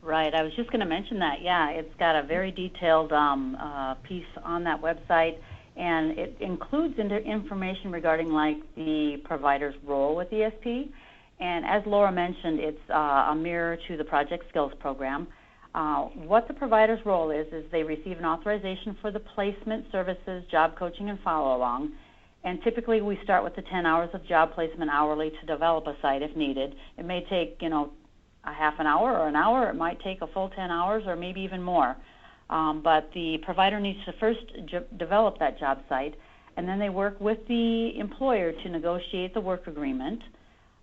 Right, I was just going to mention that. Yeah, it's got a very detailed piece on that website, and it includes information regarding like the provider's role with ESP. And as Laura mentioned, it's a mirror to the Project Skills program. What the provider's role is they receive an authorization for the placement services, job coaching, and follow-along. And typically we start with the 10 hours of job placement hourly to develop a site if needed. It may take, a half an hour or an hour. It might take a full 10 hours or maybe even more. But the provider needs to first develop that job site, and then they work with the employer to negotiate the work agreement.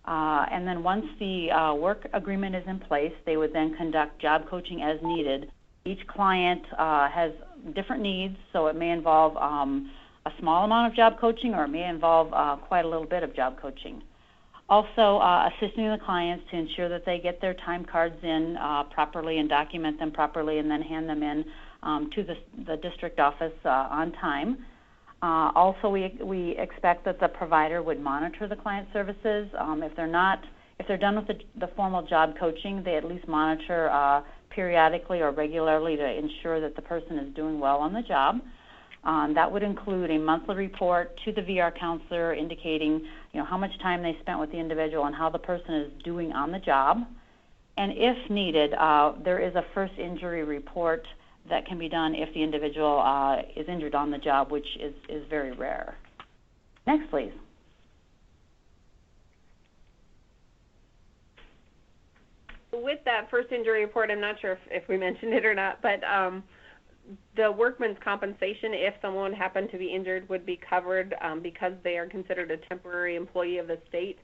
And then once the work agreement is in place, they would then conduct job coaching as needed. Each client has different needs, so it may involve a small amount of job coaching, or it may involve quite a little bit of job coaching. Also, assisting the clients to ensure that they get their time cards in properly and document them properly, and then hand them in to the district office on time. Also, we expect that the provider would monitor the client services. If they're done with the formal job coaching, they at least monitor periodically or regularly to ensure that the person is doing well on the job. That would include a monthly report to the VR counselor indicating, how much time they spent with the individual and how the person is doing on the job. And if needed, there is a first injury report that can be done if the individual is injured on the job, which is very rare. Next, please. With that first injury report, I'm not sure if we mentioned it or not, but the workman's compensation, if someone happened to be injured, would be covered because they are considered a temporary employee of the state.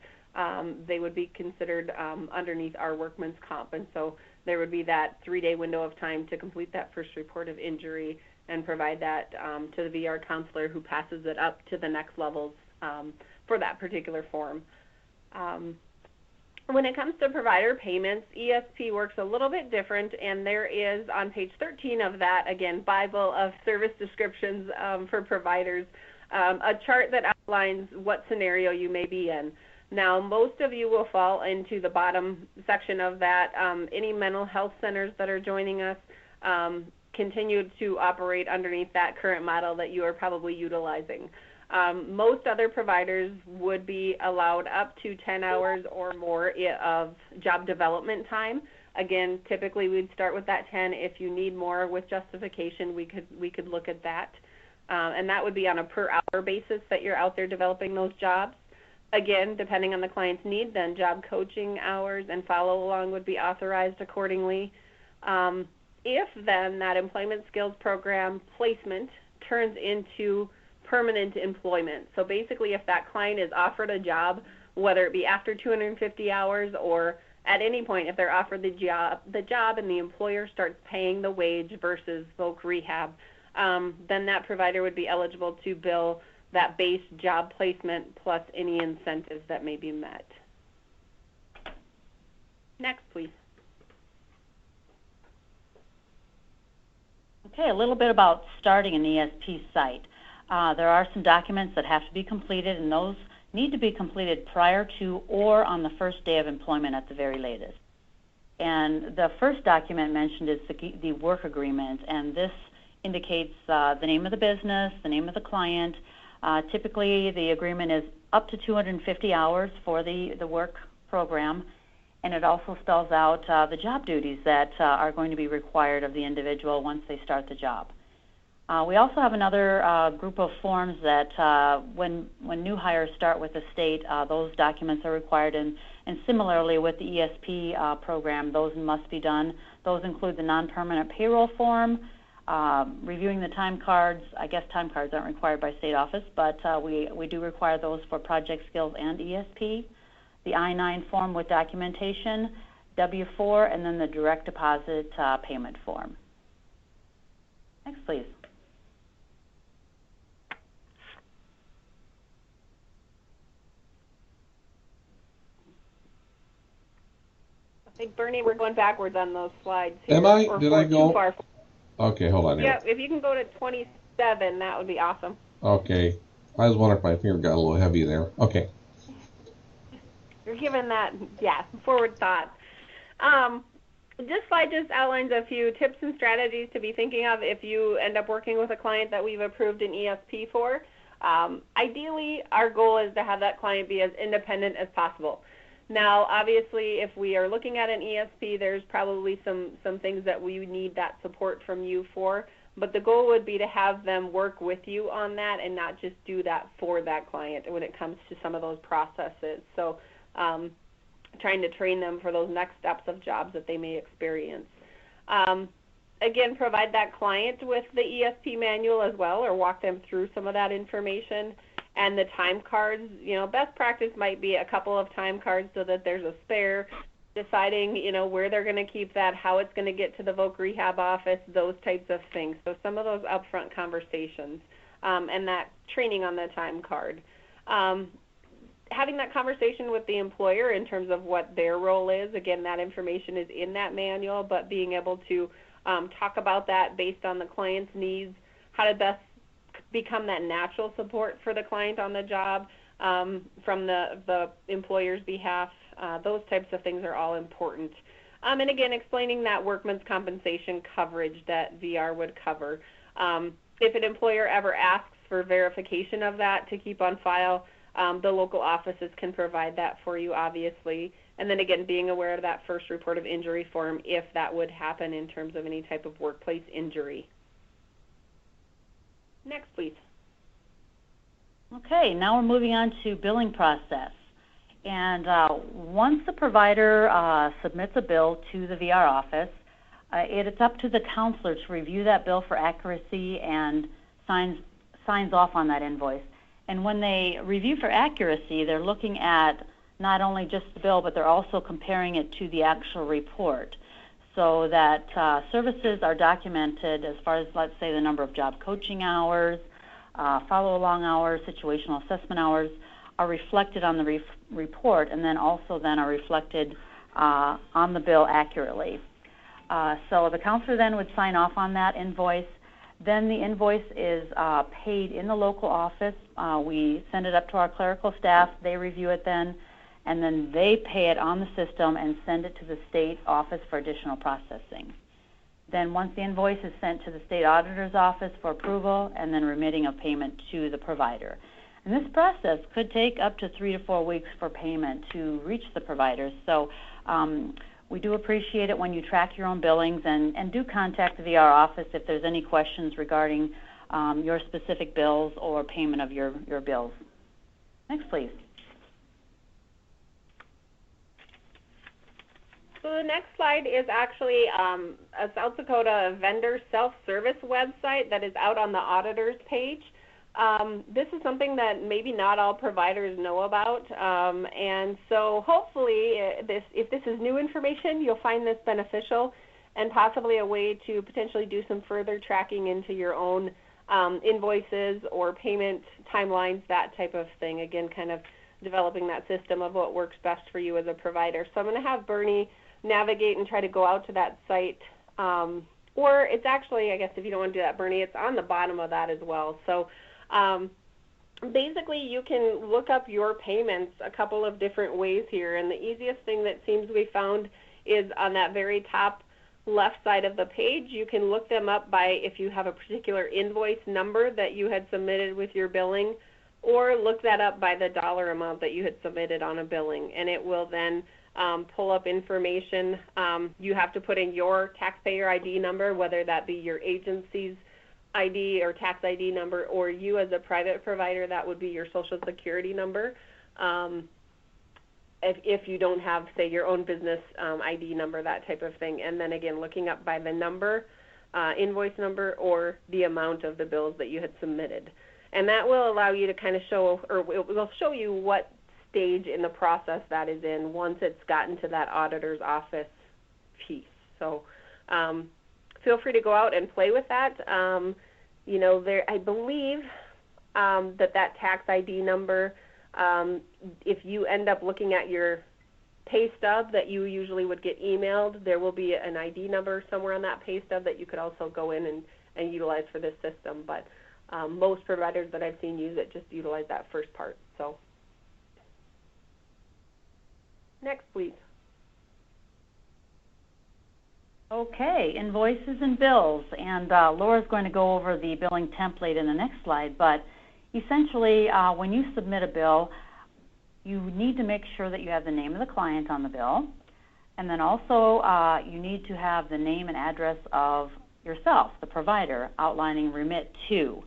They would be considered underneath our workman's comp, and so there would be that 3-day window of time to complete that first report of injury and provide that to the VR counselor, who passes it up to the next levels for that particular form. When it comes to provider payments, ESP works a little bit different, and there is on page 13 of that, again, Bible of service descriptions for providers, a chart that outlines what scenario you may be in. Now, most of you will fall into the bottom section of that. Any mental health centers that are joining us continue to operate underneath that current model that you are probably utilizing. Most other providers would be allowed up to 10 hours or more of job development time. Again, typically we'd start with that 10. If you need more with justification, we could look at that. And that would be on a per hour basis that you're out there developing those jobs. Again, depending on the client's need, then job coaching hours and follow along would be authorized accordingly. If then that employment skills program placement turns into permanent employment. So basically, if that client is offered a job, whether it be after 250 hours or at any point, if they're offered the job and the employer starts paying the wage versus Voc Rehab, then that provider would be eligible to bill that base job placement plus any incentives that may be met. Next, please. Okay, a little bit about starting an ESP site. There are some documents that have to be completed, and those need to be completed prior to or on the first day of employment at the very latest. And the first document mentioned is the work agreement, and this indicates the name of the business, the name of the client. Typically, the agreement is up to 250 hours for the work program, and it also spells out the job duties that are going to be required of the individual once they start the job. We also have another group of forms that when new hires start with the state, those documents are required, and similarly with the ESP program, those must be done. Those include the non-permanent payroll form, reviewing the time cards. I guess time cards aren't required by state office, but we do require those for project skills and ESP. The I-9 form with documentation, W-4, and then the direct deposit payment form. Next, please. I think, Bernie, we're going backwards on those slides here. Am I? Or Did I go? Too far. Okay, hold on here. Yeah, if you can go to 27, that would be awesome. Okay. I was wondering if my finger got a little heavy there. Okay. You're given that, yeah, forward thought. This slide just outlines a few tips and strategies to be thinking of if you end up working with a client that we've approved an ESP for. Ideally, our goal is to have that client be as independent as possible. Now, obviously, if we are looking at an ESP, there's probably some things that we need that support from you for, but the goal would be to have them work with you on that and not just do that for that client when it comes to some of those processes. So trying to train them for those next steps of jobs that they may experience. Again, provide that client with the ESP manual as well, or walk them through some of that information. And the time cards, you know, best practice might be a couple of time cards so that there's a spare, deciding, you know, where they're going to keep that, how it's going to get to the Voc Rehab office, those types of things. So some of those upfront conversations and that training on the time card. Having that conversation with the employer in terms of what their role is. Again, that information is in that manual, but being able to talk about that based on the client's needs, how to best become that natural support for the client on the job from the employer's behalf. Those types of things are all important. And again, explaining that workman's compensation coverage that VR would cover. If an employer ever asks for verification of that to keep on file, the local offices can provide that for you, obviously. And then again, being aware of that first report of injury form if that would happen in terms of any type of workplace injury. Next, please. Okay, now we're moving on to billing process. And once the provider submits a bill to the VR office, it's up to the counselor to review that bill for accuracy and signs off on that invoice. And when they review for accuracy, they're looking at not only just the bill, but they're also comparing it to the actual report, so that services are documented as far as, let's say, the number of job coaching hours, follow-along hours, situational assessment hours are reflected on the report, and then also then are reflected on the bill accurately. So the counselor then would sign off on that invoice. Then the invoice is paid in the local office. We send it up to our clerical staff. They review it then, and then they pay it on the system and send it to the state office for additional processing. Then once the invoice is sent to the state auditor's office for approval, and then remitting of payment to the provider. And this process could take up to 3 to 4 weeks for payment to reach the providers. So we do appreciate it when you track your own billings, and do contact the VR office if there's any questions regarding your specific bills or payment of your bills. Next, please. So the next slide is actually a South Dakota vendor self-service website that is out on the auditor's page. This is something that maybe not all providers know about, and so hopefully if this is new information, you'll find this beneficial and possibly a way to potentially do some further tracking into your own invoices or payment timelines, that type of thing. Again, kind of developing that system of what works best for you as a provider. So I'm going to have Bernie navigate and try to go out to that site, or it's actually, I guess if you don't want to do that, Bernie, it's on the bottom of that as well. So basically you can look up your payments a couple of different ways here, and the easiest thing that seems to be found is on that very top left side of the page. You can look them up by if you have a particular invoice number that you had submitted with your billing, or look that up by the dollar amount that you had submitted on a billing, and it will then pull up information. You have to put in your taxpayer ID number, whether that be your agency's ID or tax ID number, or you as a private provider, that would be your Social Security number. If you don't have, say, your own business ID number, that type of thing. And then again, looking up by the number, invoice number, or the amount of the bills that you had submitted. And that will allow you to kind of show, or it will show you what stage in the process that is in once it's gotten to that auditor's office piece. So feel free to go out and play with that. You know, I believe that tax ID number, if you end up looking at your pay stub that you usually would get emailed, there will be an ID number somewhere on that pay stub that you could also go in and utilize for this system. But most providers that I've seen use it just utilize that first part. So next, please. Okay, invoices and bills, and Laura's going to go over the billing template in the next slide, but essentially when you submit a bill, you need to make sure that you have the name of the client on the bill, and then also you need to have the name and address of yourself, the provider, outlining remit to.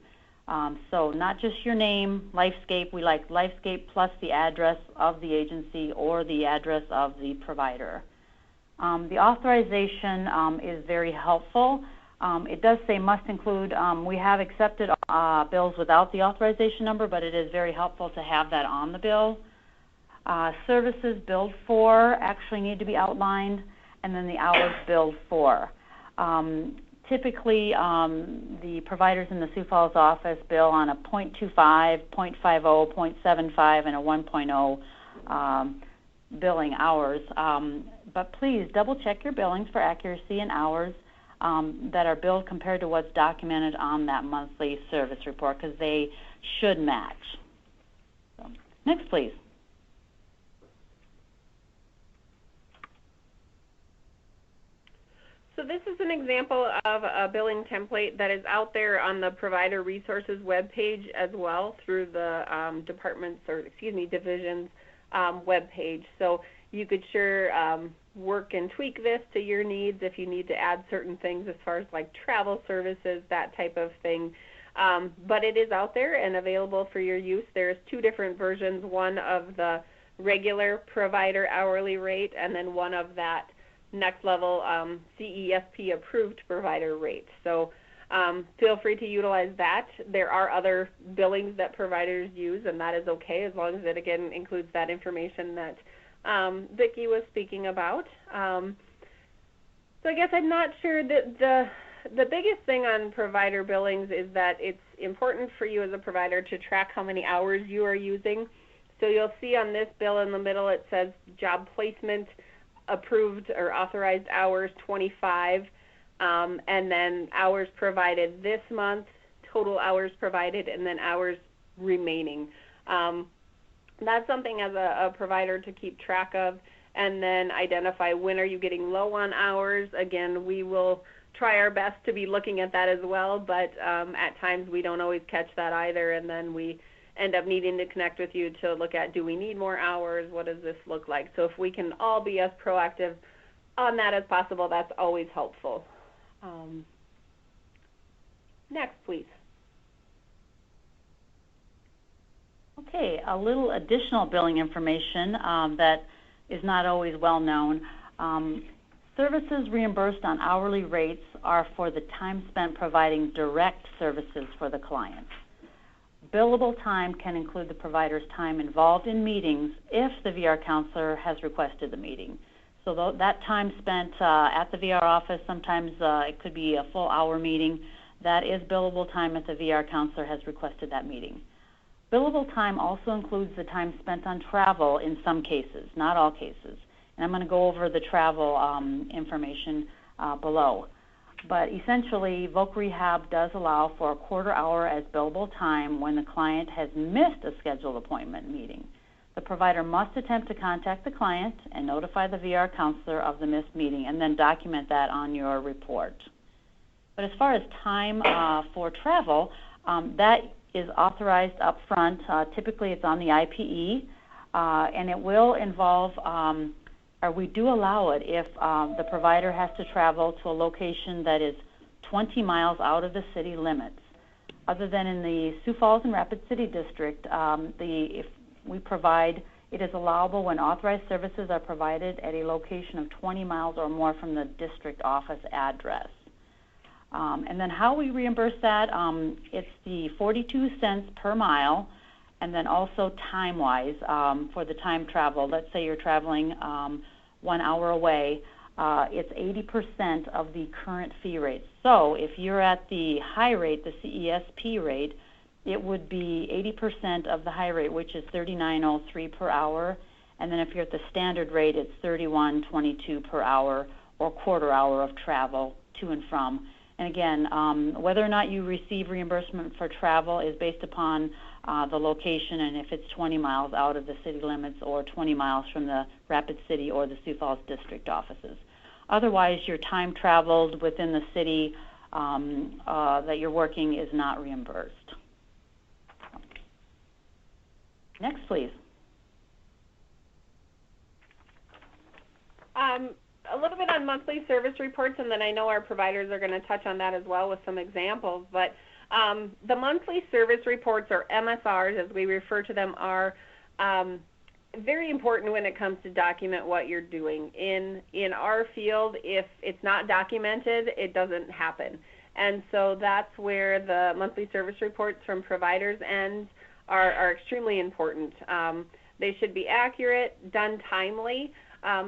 So not just your name, Lifescape, we like Lifescape plus the address of the agency or the address of the provider. The authorization is very helpful. It does say must include. We have accepted bills without the authorization number, but it is very helpful to have that on the bill. Services billed for actually need to be outlined, and then the hours billed for. Typically, the providers in the Sioux Falls office bill on a 0.25, 0.50, 0.75, and a 1.0 billing hours. But please double check your billings for accuracy and hours that are billed compared to what's documented on that monthly service report, because they should match. So, next, please. So this is an example of a billing template that is out there on the Provider Resources webpage as well, through the division's webpage. So you could sure work and tweak this to your needs if you need to add certain things as far as like travel services, that type of thing. But it is out there and available for your use. There's two different versions, one of the regular provider hourly rate and then one of that next level CESP approved provider rate. So feel free to utilize that. There are other billings that providers use, and that is okay as long as it again includes that information that Vicki was speaking about. So I guess I'm not sure that the biggest thing on provider billings is that it's important for you as a provider to track how many hours you are using. So you'll see on this bill in the middle it says job placement approved or authorized hours 25, and then hours provided this month, total hours provided, and then hours remaining. That's something as a provider to keep track of, and then identify when are you getting low on hours. Again, we will try our best to be looking at that as well, but at times we don't always catch that either, and then we end up needing to connect with you to look at, do we need more hours? What does this look like? So if we can all be as proactive on that as possible, that's always helpful. Next, please. Okay, a little additional billing information that is not always well known. Services reimbursed on hourly rates are for the time spent providing direct services for the client. Billable time can include the provider's time involved in meetings if the VR counselor has requested the meeting. So that time spent at the VR office, sometimes it could be a full hour meeting, that is billable time if the VR counselor has requested that meeting. Billable time also includes the time spent on travel in some cases, not all cases. And I'm going to go over the travel information below. But essentially, Voc Rehab does allow for a quarter hour as billable time when the client has missed a scheduled appointment meeting. The provider must attempt to contact the client and notify the VR counselor of the missed meeting and then document that on your report. But as far as time for travel, that is authorized up front. Typically, it's on the IPE, and it will involve, or we do allow it if the provider has to travel to a location that is 20 miles out of the city limits. Other than in the Sioux Falls and Rapid City District, if we provide, it is allowable when authorized services are provided at a location of 20 miles or more from the district office address. And then how we reimburse that, it's the 42 cents per mile, and then also time-wise for the time travel. Let's say you're traveling 1 hour away, it's 80% of the current fee rate. So if you're at the high rate, the CESP rate, it would be 80% of the high rate, which is $39.03 per hour. And then if you're at the standard rate, it's $31.22 per hour or quarter hour of travel to and from. And again, whether or not you receive reimbursement for travel is based upon the location and if it's 20 miles out of the city limits or 20 miles from the Rapid City or the Sioux Falls district offices. Otherwise, your time traveled within the city that you're working is not reimbursed. Next, please. A little bit on monthly service reports, and then I know our providers are going to touch on that as well with some examples. But the monthly service reports, or MSRs as we refer to them, are very important when it comes to document what you're doing. In our field, if it's not documented, it doesn't happen. And so that's where the monthly service reports from providers' end are extremely important. They should be accurate, done timely,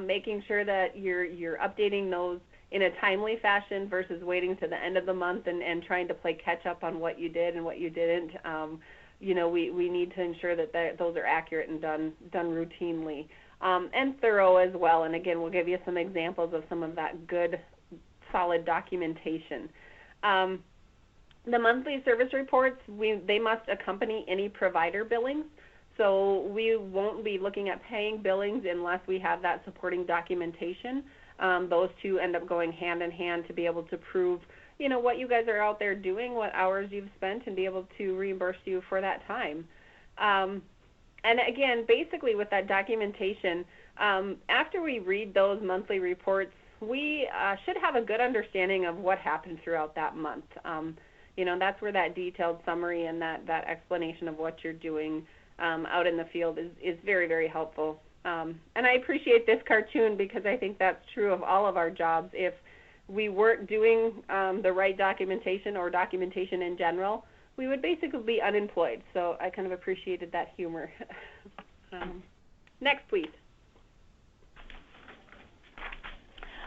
making sure that you're updating those in a timely fashion versus waiting to the end of the month and trying to play catch up on what you did and what you didn't. You know, we need to ensure that those are accurate and done routinely and thorough as well. And again, we'll give you some examples of some of that good, solid documentation. The monthly service reports, they must accompany any provider billings. So we won't be looking at paying billings unless we have that supporting documentation. Those two end up going hand in hand to be able to prove, you know, what you guys are out there doing, what hours you've spent, and be able to reimburse you for that time. And again, basically with that documentation, after we read those monthly reports, we should have a good understanding of what happened throughout that month. You know, that's where that detailed summary and that explanation of what you're doing out in the field is very, very helpful. And I appreciate this cartoon because I think that's true of all of our jobs. If we weren't doing the right documentation or documentation in general, we would basically be unemployed. So I kind of appreciated that humor. Next, please.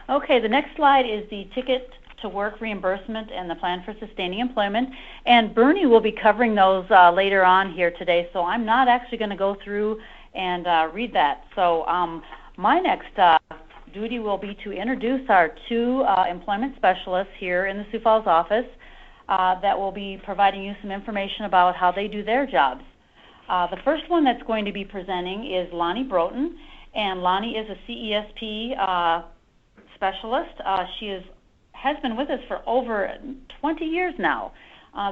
Okay, the next slide is the ticket to work reimbursement and the plan for sustaining employment. And Bernie will be covering those later on here today, so I'm not actually going to go through and read that. So my next duty will be to introduce our two employment specialists here in the Sioux Falls office that will be providing you some information about how they do their jobs. The first one that's going to be presenting is Lonnie Broughton, and Lonnie is a CESP specialist. She has been with us for over 20 years now.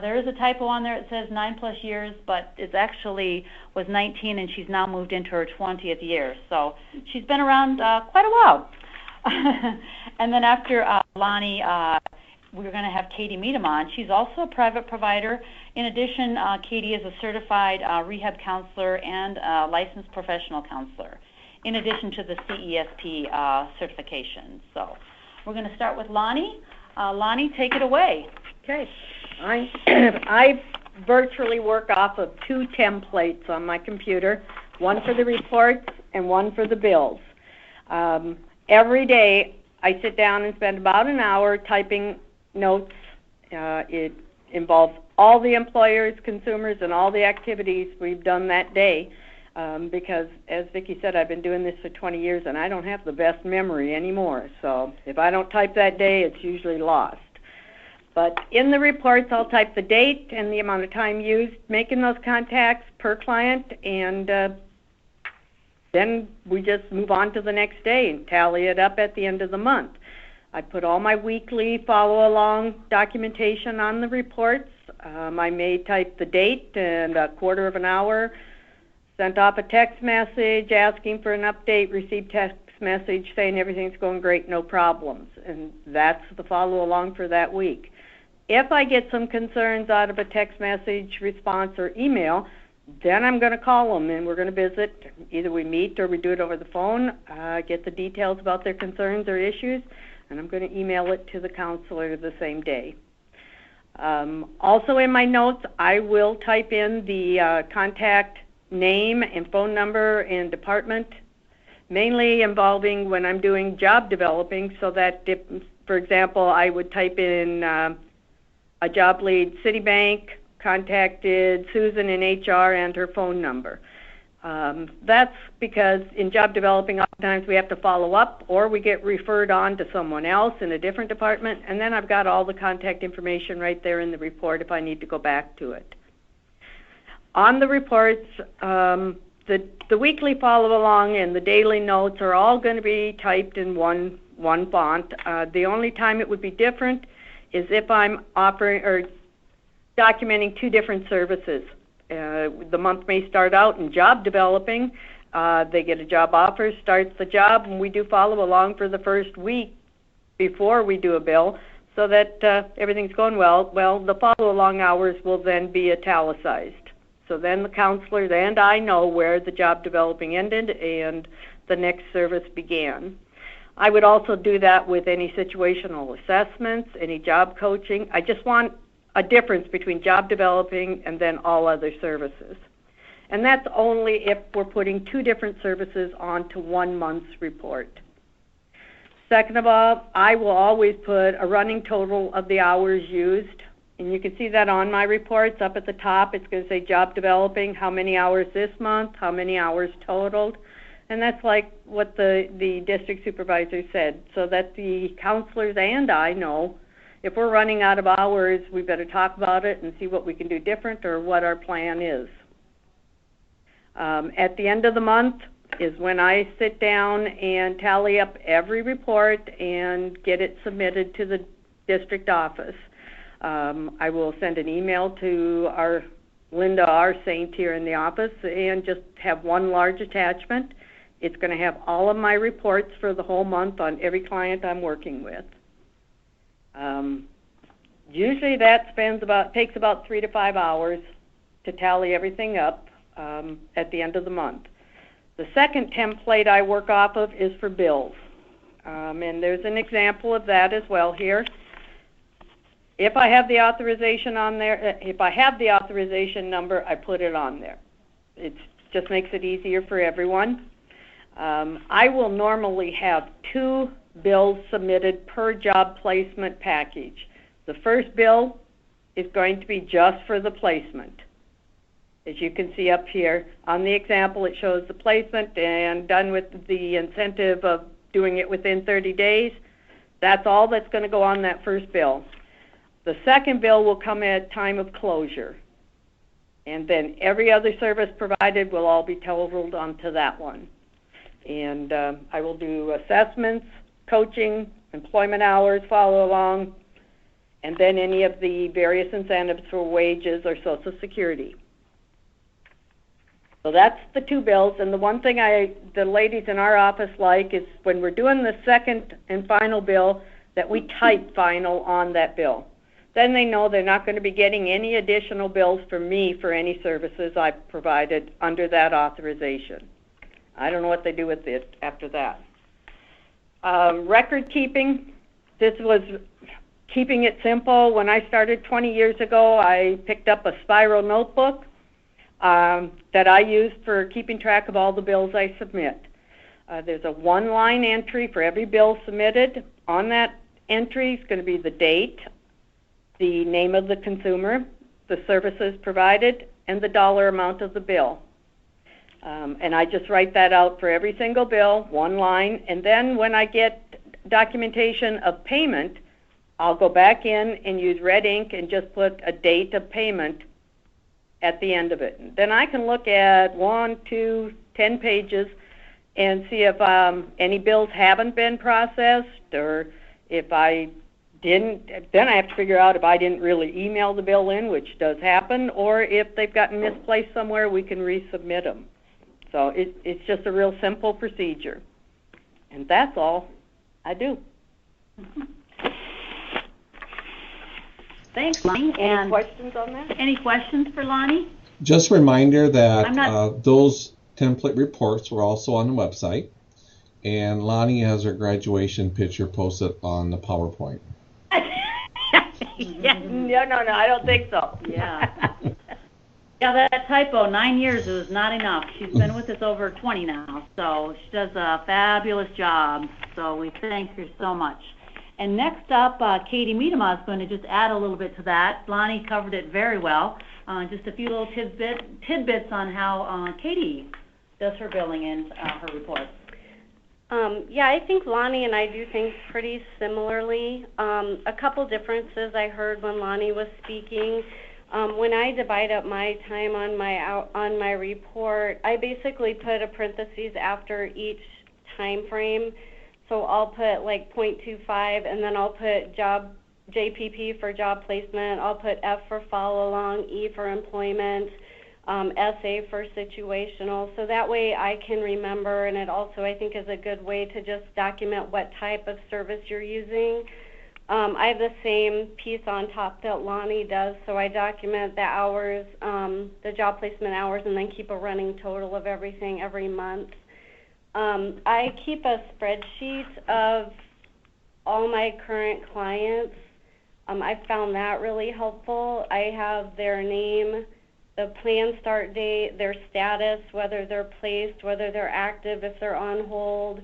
There is a typo on there. It says 9+ years, but it actually was 19, and she's now moved into her 20th year. So she's been around quite a while. And then after Lonnie, we're going to have Katie Meadham on. She's also a private provider. In addition, Katie is a certified rehab counselor and licensed professional counselor, in addition to the CESP certification. So we're going to start with Lonnie. Lonnie, take it away. Okay. I virtually work off of two templates on my computer, one for the reports and one for the bills. Every day I sit down and spend about an hour typing notes. It involves all the employers, consumers, and all the activities we've done that day. Because, as Vicki said, I've been doing this for 20 years, and I don't have the best memory anymore. So if I don't type that day, it's usually lost. But in the reports, I'll type the date and the amount of time used making those contacts per client, and then we just move on to the next day and tally it up at the end of the month. I put all my weekly follow-along documentation on the reports. I may type the date and a quarter of an hour, sent off a text message asking for an update, received text message saying everything's going great, no problems. And that's the follow-along for that week. If I get some concerns out of a text message response or email, then I'm going to call them and we're going to visit. Either we meet or we do it over the phone, get the details about their concerns or issues, and I'm going to email it to the counselor the same day. Also in my notes, I will type in the contact name and phone number and department, mainly involving when I'm doing job developing, so that if, for example, I would type in a job lead, Citibank, contacted Susan in HR and her phone number. That's because in job developing, oftentimes we have to follow up or we get referred on to someone else in a different department, and then I've got all the contact information right there in the report if I need to go back to it. On the reports, the weekly follow-along and the daily notes are all going to be typed in one font. The only time it would be different is if I'm offering or documenting two different services. The month may start out in job developing. They get a job offer, starts the job, and we do follow along for the first week before we do a bill so that everything's going well. Well, the follow-along hours will then be italicized. So then the counselor and I know where the job developing ended and the next service began. I would also do that with any situational assessments, any job coaching. I just want a difference between job developing and then all other services. And that's only if we're putting two different services onto 1 month's report. Second of all, I will always put a running total of the hours used. And you can see that on my reports up at the top. It's going to say job developing, how many hours this month, how many hours totaled. And that's like what the district supervisor said, so that the counselors and I know if we're running out of hours, we better talk about it and see what we can do different or what our plan is. At the end of the month is when I sit down and tally up every report and get it submitted to the district office. I will send an email to our Linda, our saint here in the office, and just have one large attachment. It's going to have all of my reports for the whole month on every client I'm working with. Usually that takes about 3 to 5 hours to tally everything up at the end of the month. The second template I work off of is for bills. And there's an example of that as well here. If I have the authorization on there, if I have the authorization number, I put it on there. It just makes it easier for everyone. I will normally have 2 bills submitted per job placement package. The first bill is going to be just for the placement. As you can see up here on the example, it shows the placement and done with the incentive of doing it within 30 days. That's all that's going to go on that first bill. The second bill will come at time of closure. And then every other service provided will all be totaled onto that one. And I will do assessments, coaching, employment hours, follow along, and then any of the various incentives for wages or Social Security. So that's the two bills, and the one thing the ladies in our office like is when we're doing the second and final bill that we type final on that bill. Then they know they're not going to be getting any additional bills from me for any services I've provided under that authorization. I don't know what they do with it after that. Record keeping, this was keeping it simple. When I started 20 years ago, I picked up a spiral notebook that I use for keeping track of all the bills I submit. There's a one-line entry for every bill submitted. On that entry is going to be the date, the name of the consumer, the services provided, and the dollar amount of the bill. And I just write that out for every single bill, one line, and then when I get documentation of payment, I'll go back in and use red ink and just put a date of payment at the end of it. Then I can look at 1, 2, 10 pages and see if any bills haven't been processed, or if I didn't, then I have to figure out if I didn't really email the bill in, which does happen, or if they've gotten misplaced somewhere, we can resubmit them. So it's just a real simple procedure. And that's all I do. Thanks, Lonnie. Any questions on that? Any questions for Lonnie? Just a reminder that those template reports were also on the website, and Lonnie has her graduation picture posted on the PowerPoint. Yeah. No, I don't think so. Yeah. Yeah, that typo, 9 years is not enough. She's been with us over 20 now, so she does a fabulous job. So we thank her so much. And next up, Katie Miedema is going to just add a little bit to that. Lonnie covered it very well. Just a few little tidbits on how Katie does her billing and her reports. Yeah, I think Lonnie and I do things pretty similarly. A couple differences I heard when Lonnie was speaking. When I divide up my time on my report, I basically put a parentheses after each time frame. So I'll put like 0.25, and then I'll put JPP for job placement. I'll put F for follow along, E for employment, SA for situational. So that way I can remember, and it also I think is a good way to just document what type of service you're using. I have the same piece on top that Lonnie does, so I document the hours, the job placement hours, and then keep a running total of everything every month. I keep a spreadsheet of all my current clients. I found that really helpful. I have their name, the plan start date, their status, whether they're placed, whether they're active, if they're on hold,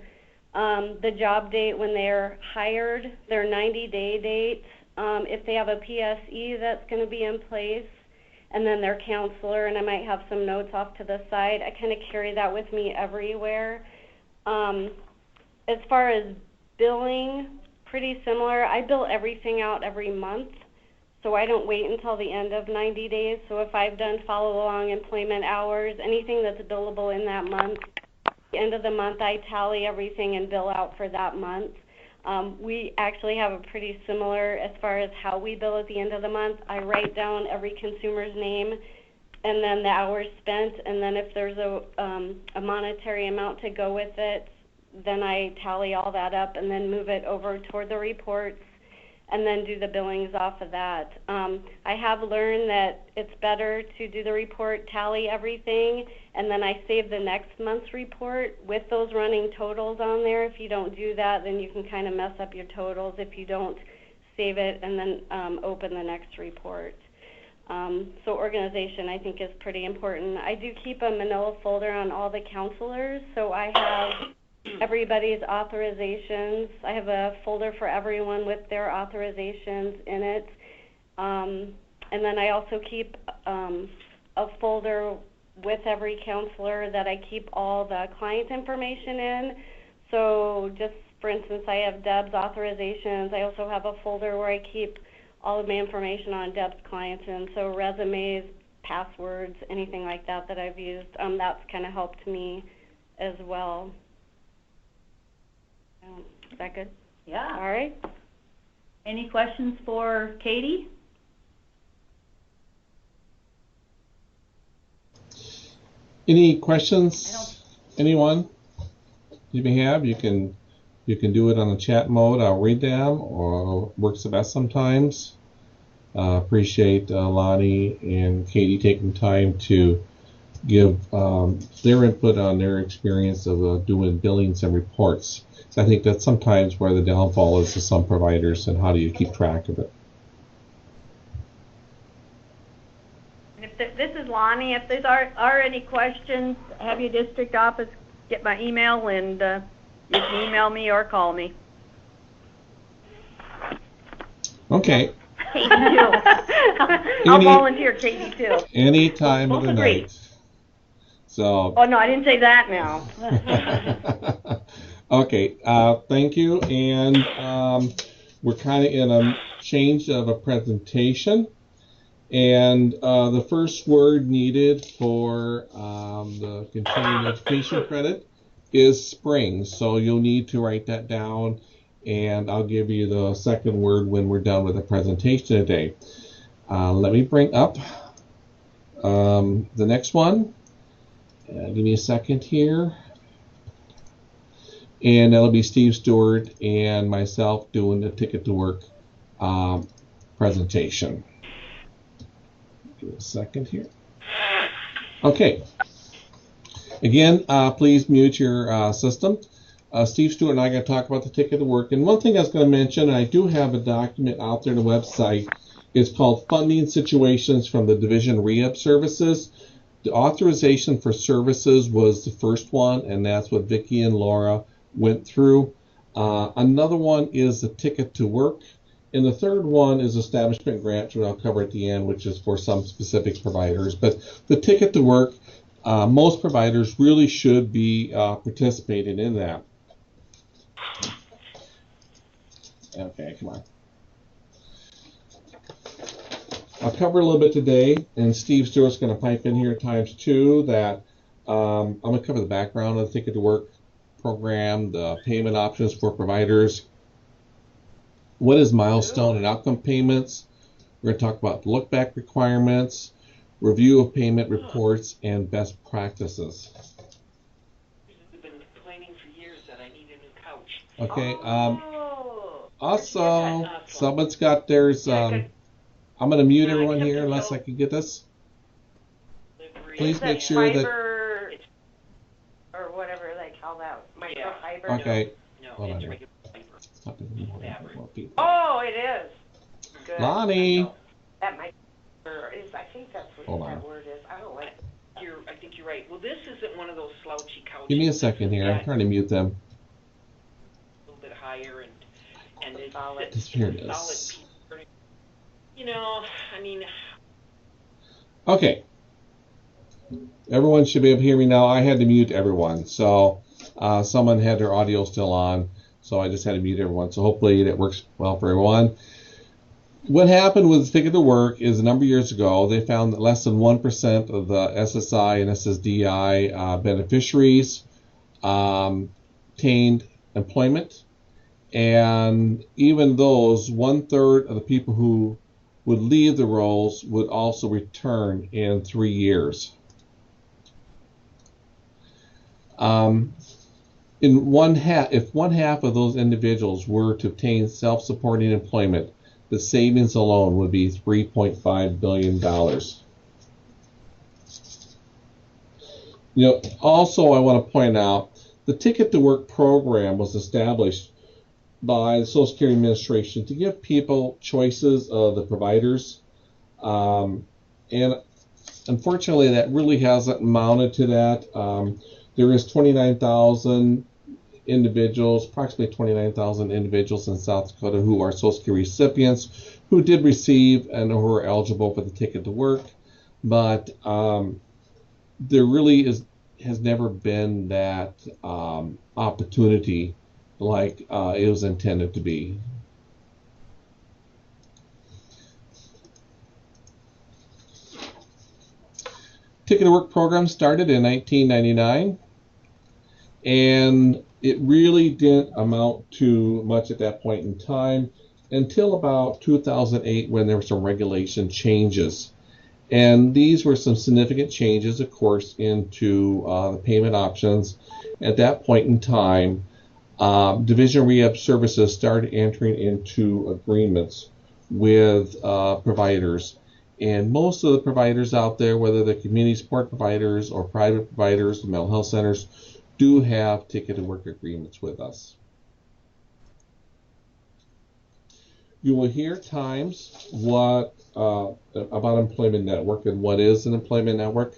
the job date when they're hired, their 90-day date, if they have a PSE that's going to be in place, and then their counselor, and I might have some notes off to the side. I kind of carry that with me everywhere. As far as billing, pretty similar. I bill everything out every month, so I don't wait until the end of 90 days. So if I've done follow-along employment hours, anything that's billable in that month, at the end of the month I tally everything and bill out for that month. We actually have a pretty similar as far as how we bill at the end of the month. I write down every consumer's name and then the hours spent, and then if there's a monetary amount to go with it, then I tally all that up and then move it over toward the reports and then do the billings off of that. I have learned that it's better to do the report, tally everything, and then I save the next month's report with those running totals on there. If you don't do that, then you can kind of mess up your totals if you don't save it and then open the next report. So organization, I think, is pretty important. I do keep a manila folder on all the counselors, so I have everybody's authorizations. I have a folder for everyone with their authorizations in it. And then I also keep a folder with every counselor that I keep all the client information in. So just for instance, I have Deb's authorizations. I also have a folder where I keep all of my information on Deb's clients in. So resumes, passwords, anything like that that I've used. That's kind of helped me as well. Is that good? Yeah. All right. Any questions for Katie? Any questions? Anyone you may have? You can do it on the chat mode. I'll read them, or works the best sometimes. Appreciate Lonnie and Katie taking time to give their input on their experience of doing billings and reports. So I think that's sometimes where the downfall is to some providers, and how do you keep track of it? This is Lonnie. If there are any questions, have your district office get my email, and you can email me or call me. Okay. Katie too. I'll volunteer Katie too. Any time of the night. So. Oh no, I didn't say that now. Okay. Thank you. And we're kind of in a change of a presentation. And the first word needed for the continuing education credit is spring. So you'll need to write that down, and I'll give you the second word when we're done with the presentation today. Let me bring up the next one. Give me a second here. And that'll be Steve Stewart and myself doing the Ticket to Work presentation. Give me a second here. Okay. Again, please mute your system. Steve Stewart and I are going to talk about the Ticket to Work. And one thing I was going to mention, I do have a document out there on the website. It's called Funding Situations from the Division Rehab Services. The authorization for services was the first one, and that's what Vicki and Laura went through. Another one is the Ticket to Work. And the third one is establishment grant, which I'll cover at the end, which is for some specific providers. But the Ticket to Work, most providers really should be participating in that. Okay, come on. I'll cover a little bit today, and Steve Stewart's going to pipe in here at times too, that I'm going to cover the background of the Ticket to Work program, the payment options for providers, what is milestone and outcome payments. We're going to talk about look-back requirements, review of payment reports, and best practices. I've been complaining for years that I need a new couch. Okay. Also, someone's got theirs. I'm going to mute everyone here unless I can get this. Please make sure that. Or whatever they call that, microfiber. Okay. No, Hold on it's here. regular fiber. Stop it. More people. Oh, it is. Good. Lonnie. That is, I think that's what that word is. I don't like it. I think you're right. Well, this isn't one of those slouchy couches. Give me a second here. I'm trying to mute them. A little bit higher, and it's solid. Here it solid is. piece. You know, I mean. Okay. Everyone should be able to hear me now. I had to mute everyone. So someone had their audio still on. So I just had to mute everyone. So hopefully that works well for everyone. What happened with Ticket to Work is a number of years ago, they found that less than 1% of the SSI and SSDI beneficiaries obtained employment. And even those, 1/3 of the people who would leave the roles would also return in 3 years. If one half of those individuals were to obtain self-supporting employment, the savings alone would be $3.5 billion. Also I want to point out, the Ticket to Work program was established by the Social Security Administration to give people choices of the providers. And unfortunately, that really hasn't amounted to that. There is 29,000 individuals, approximately 29,000 individuals in South Dakota who are Social Security recipients who did receive and who are eligible for the Ticket to Work. But there really has never been that opportunity like it was intended to be. Ticket to Work program started in 1999, and it really didn't amount to much at that point in time until about 2008 when there were some regulation changes. And these were some significant changes, of course, into the payment options. At that point in time, Division of Rehab Services started entering into agreements with providers. And most of the providers out there, whether they're community support providers or private providers, mental health centers, do have Ticket to Work agreements with us. You will hear times what about Employment Network and what is an Employment Network.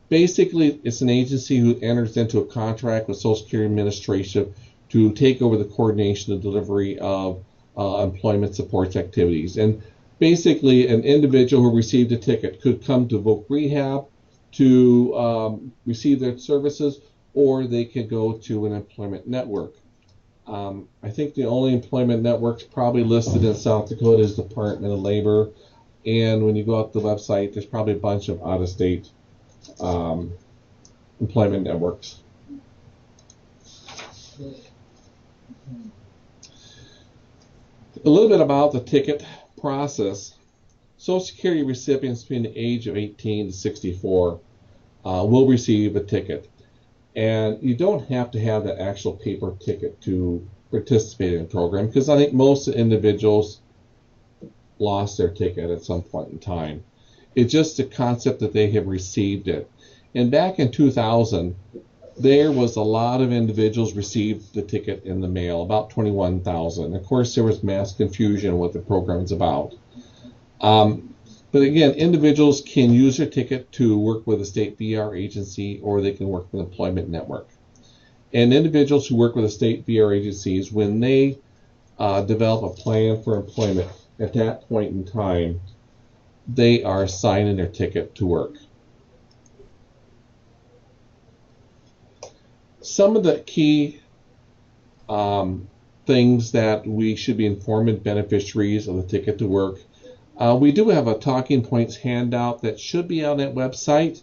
Basically, it's an agency who enters into a contract with Social Security Administration to take over the coordination and delivery of employment supports activities. And basically, an individual who received a ticket could come to Voc Rehab to receive their services, or they could go to an employment network. I think the only employment networks probably listed in South Dakota is Department of Labor, and when you go out to the website, there's probably a bunch of out-of-state employment networks. A little bit about the ticket process. Social Security recipients between the age of 18 to 64 will receive a ticket. And you don't have to have the actual paper ticket to participate in the program, because I think most individuals lost their ticket at some point in time. It's just the concept that they have received it. And back in 2000, there was a lot of individuals received the ticket in the mail, about 21,000. Of course, there was mass confusion what the program is about. But again, individuals can use their ticket to work with a state VR agency, or they can work with an employment network. And individuals who work with a state VR agencies, when they develop a plan for employment, at that point in time, they are signing their ticket to work. Some of the key things that we should be informing beneficiaries of the Ticket to Work. We do have a talking points handout that should be on that website,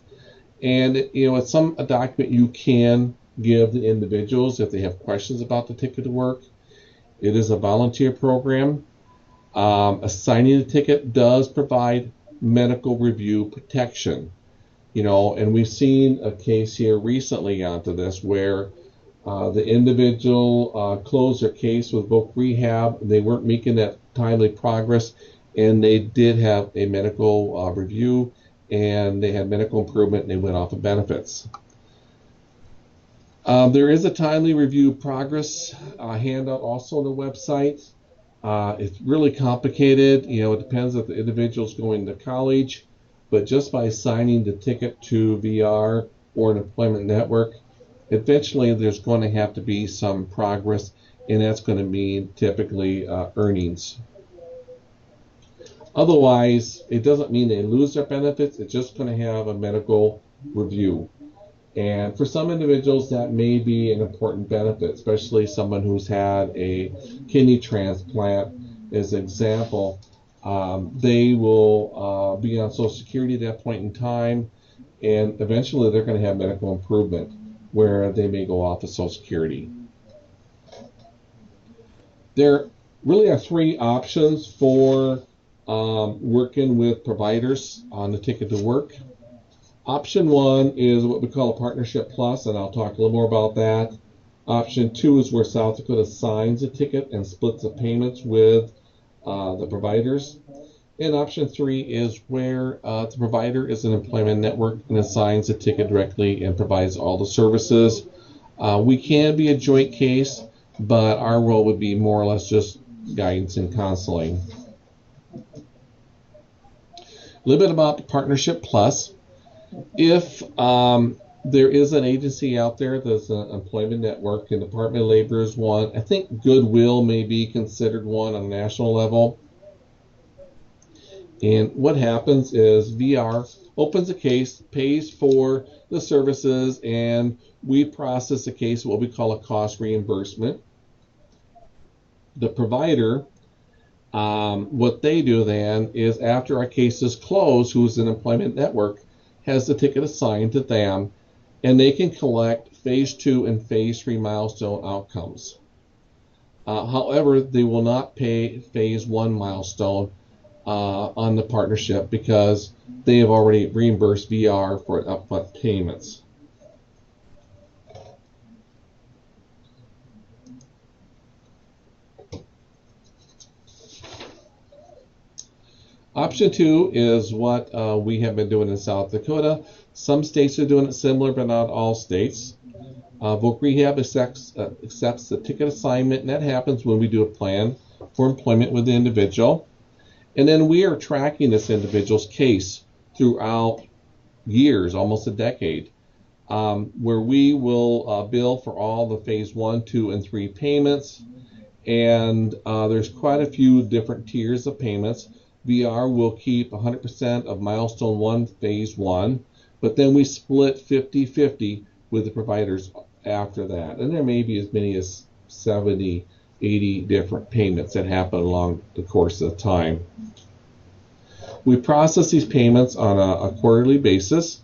and it's a document you can give the individuals if they have questions about the Ticket to Work. It is a volunteer program. Assigning the ticket does provide medical review protection, and we've seen a case here recently onto this where the individual closed their case with Voc Rehab. They weren't making that timely progress, and they did have a medical review, and they had medical improvement, and they went off of benefits. There is a timely review progress handout also on the website. It's really complicated. It depends if the individual's going to college, but just by signing the ticket to VR or an employment network, eventually there's going to have to be some progress, and that's going to mean typically earnings. Otherwise, it doesn't mean they lose their benefits. It's just going to have a medical review. And for some individuals, that may be an important benefit, especially someone who's had a kidney transplant. As an example, they will be on Social Security at that point in time, and eventually they're going to have medical improvement where they may go off of Social Security. There really are three options for working with providers on the Ticket to Work. Option one is what we call a Partnership Plus, and I'll talk a little more about that. Option two is where South Dakota signs a ticket and splits the payments with the providers. And option three is where the provider is an employment network and assigns a ticket directly and provides all the services. We can be a joint case, but our role would be more or less just guidance and counseling. A little bit about the Partnership Plus. If There is an agency out there that's an employment network, and Department of Labor is one. I think Goodwill may be considered one on a national level. And what happens is VR opens a case, pays for the services, and we process the case, what we call a cost reimbursement. The provider, what they do then is after our case is closed, who's an employment network, has the ticket assigned to them, and they can collect phase 2 and phase 3 milestone outcomes. However, they will not pay phase 1 milestone on the partnership because they have already reimbursed VR for upfront payments. Option 2 is what we have been doing in South Dakota. Some states are doing it similar, but not all states. Voc Rehab accepts the ticket assignment, and that happens when we do a plan for employment with the individual. And then we are tracking this individual's case throughout years, almost a decade, where we will bill for all the phase 1, 2, and 3 payments. And there's quite a few different tiers of payments. VR will keep 100% of milestone 1, phase 1, but then we split 50-50 with the providers after that. And there may be as many as 70, 80 different payments that happen along the course of time. We process these payments on a quarterly basis.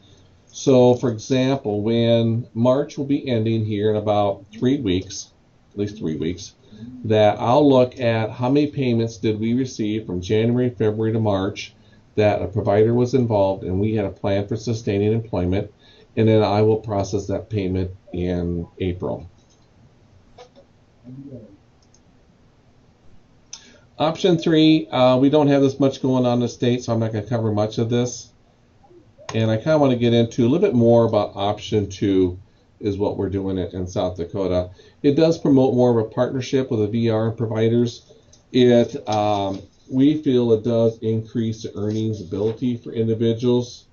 So, for example, when March will be ending here in about 3 weeks, at least 3 weeks, that I'll look at how many payments did we receive from January, February to March that a provider was involved and we had a plan for sustaining employment, and then I will process that payment in April. Option 3, we don't have this much going on in the state, so I'm not going to cover much of this. And I kind of want to get into a little bit more about option 2 is what we're doing in South Dakota. It does promote more of a partnership with the VR providers. We feel it does increase the earnings ability for individuals,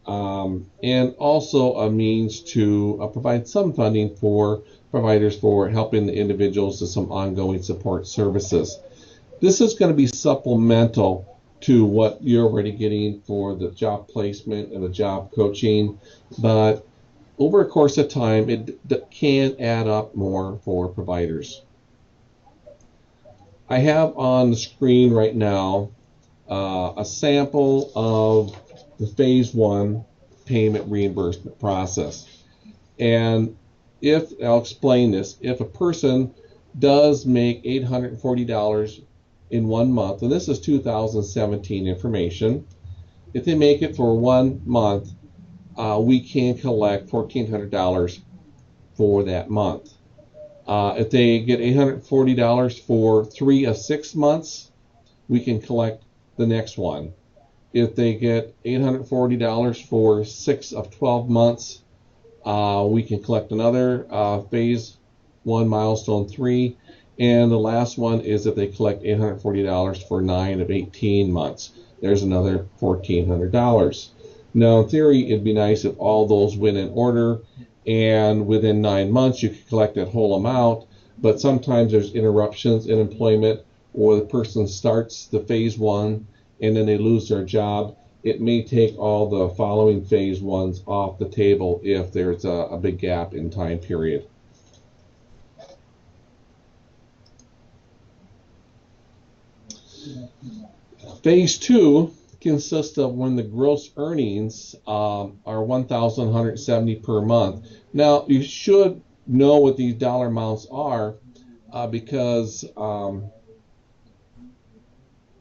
and also a means to provide some funding for providers for helping the individuals with some ongoing support services. This is going to be supplemental to what you're already getting for the job placement and the job coaching, but over a course of time, it can add up more for providers. I have on the screen right now a sample of the phase 1 payment reimbursement process. And I'll explain this, if a person does make $840 in 1 month, and this is 2017 information, if they make it for 1 month, we can collect $1,400 for that month. If they get $840 for 3 of 6 months, we can collect the next one. If they get $840 for 6 of 12 months, we can collect another phase 1 milestone 3. And the last one is if they collect $840 for 9 of 18 months. There's another $1,400. Now, in theory, it'd be nice if all those went in order, and within 9 months you could collect that whole amount, but sometimes there's interruptions in employment, or the person starts the phase 1 and then they lose their job. It may take all the following phase 1s off the table if there's a big gap in time period. Phase 2 consists of when the gross earnings are $1,170 per month. Now, you should know what these dollar amounts are because,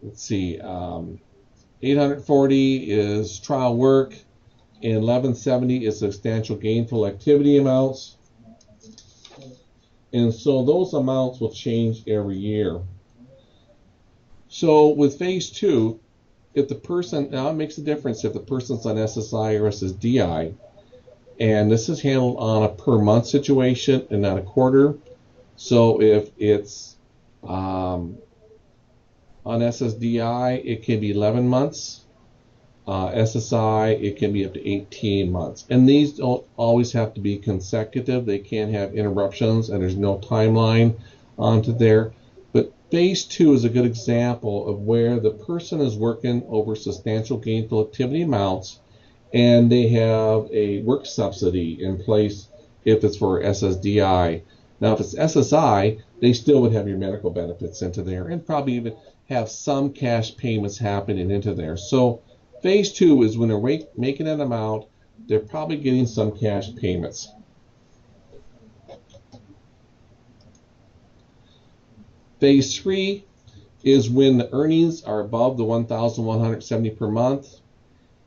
let's see, 840 is trial work, and 1170 is substantial gainful activity amounts. And so those amounts will change every year. So with phase 2, if the person, now it makes a difference if the person's on SSI or SSDI, and this is handled on a per month situation and not a quarter. So if it's on SSDI, it can be 11 months. SSI, it can be up to 18 months. And these don't always have to be consecutive. They can have interruptions, and there's no timeline onto there. But phase 2 is a good example of where the person is working over substantial gainful activity amounts, and they have a work subsidy in place if it's for SSDI. Now, if it's SSI, they still would have your medical benefits into there and probably even have some cash payments happening into there. So phase 2 is when they're making an amount, they're probably getting some cash payments. Phase 3 is when the earnings are above the $1,170 per month